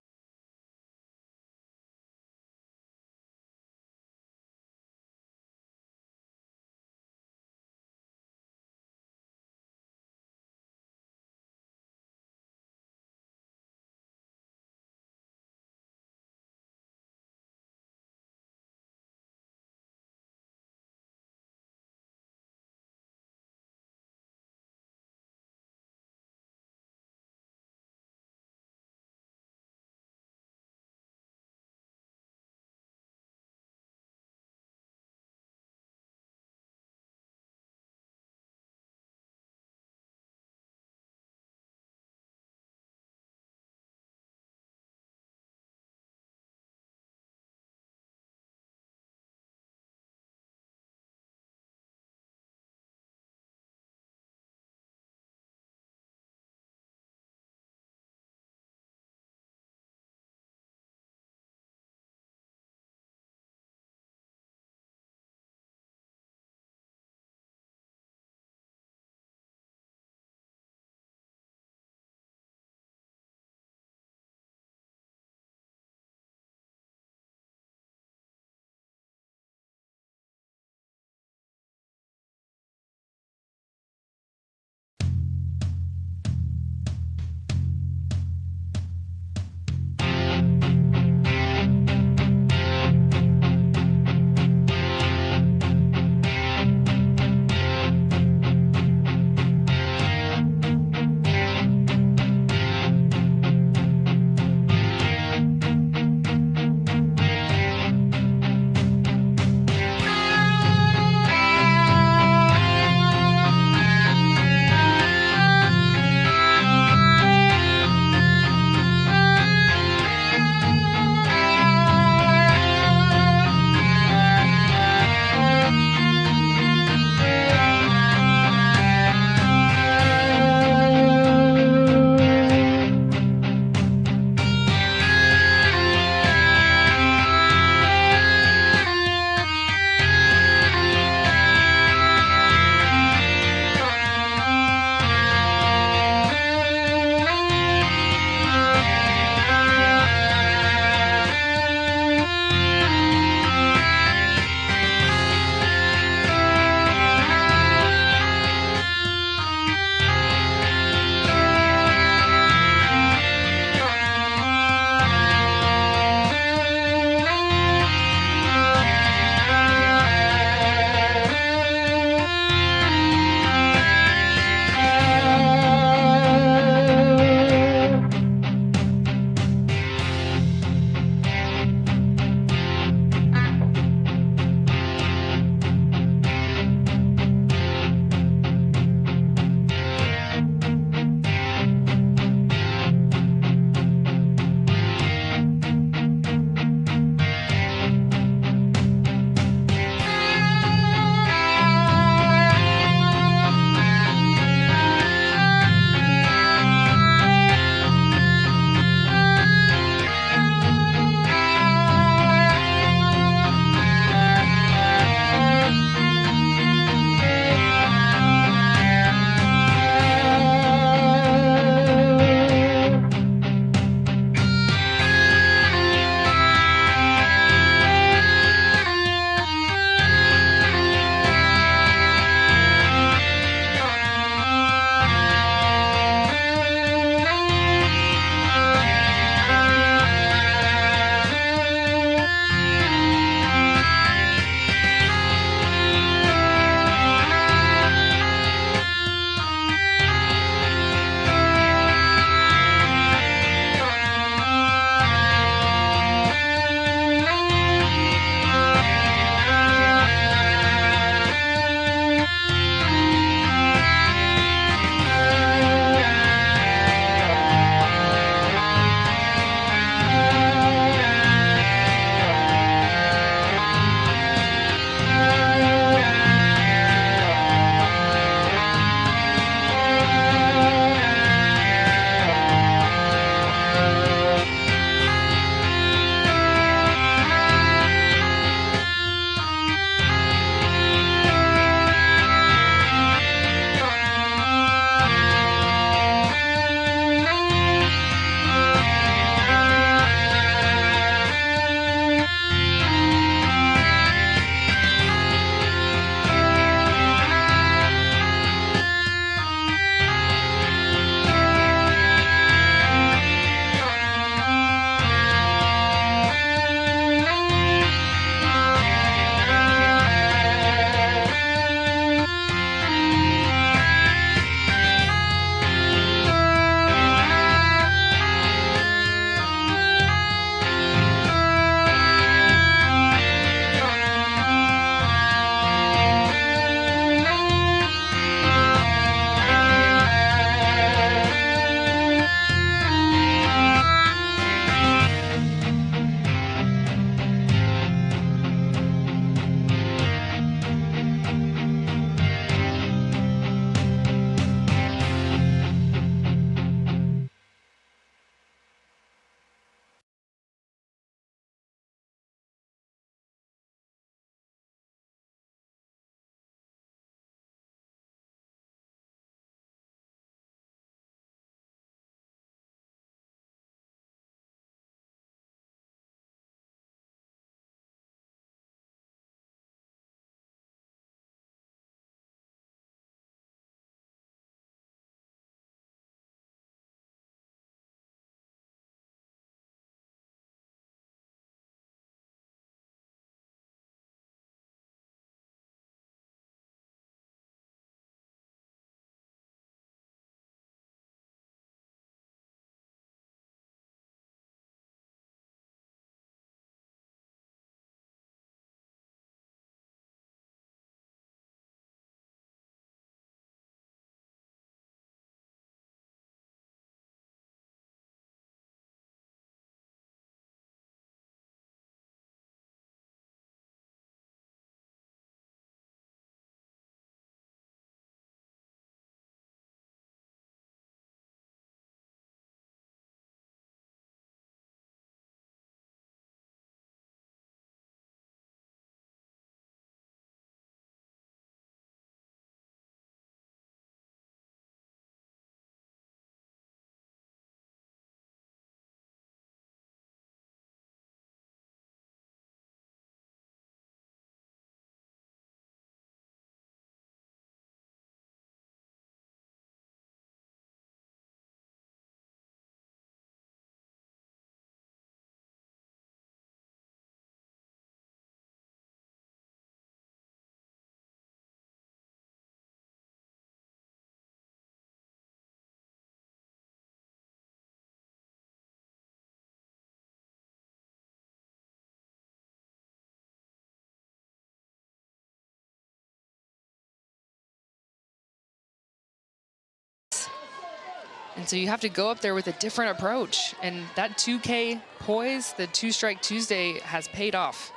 And so you have to go up there with a different approach. And that 2K poise, the 2-strike Tuesday, has paid off.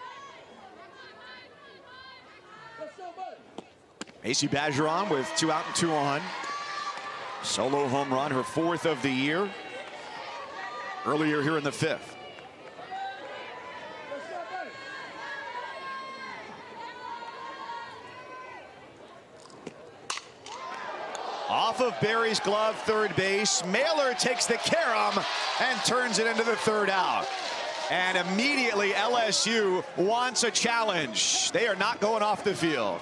Macy Bergeron with 2 out and 2 on. Solo home run, her 4th of the year. Earlier here in the 5th. Off of Barry's glove, third base. Mailer takes the carom and turns it into the 3rd out. And immediately LSU wants a challenge. They are not going off the field.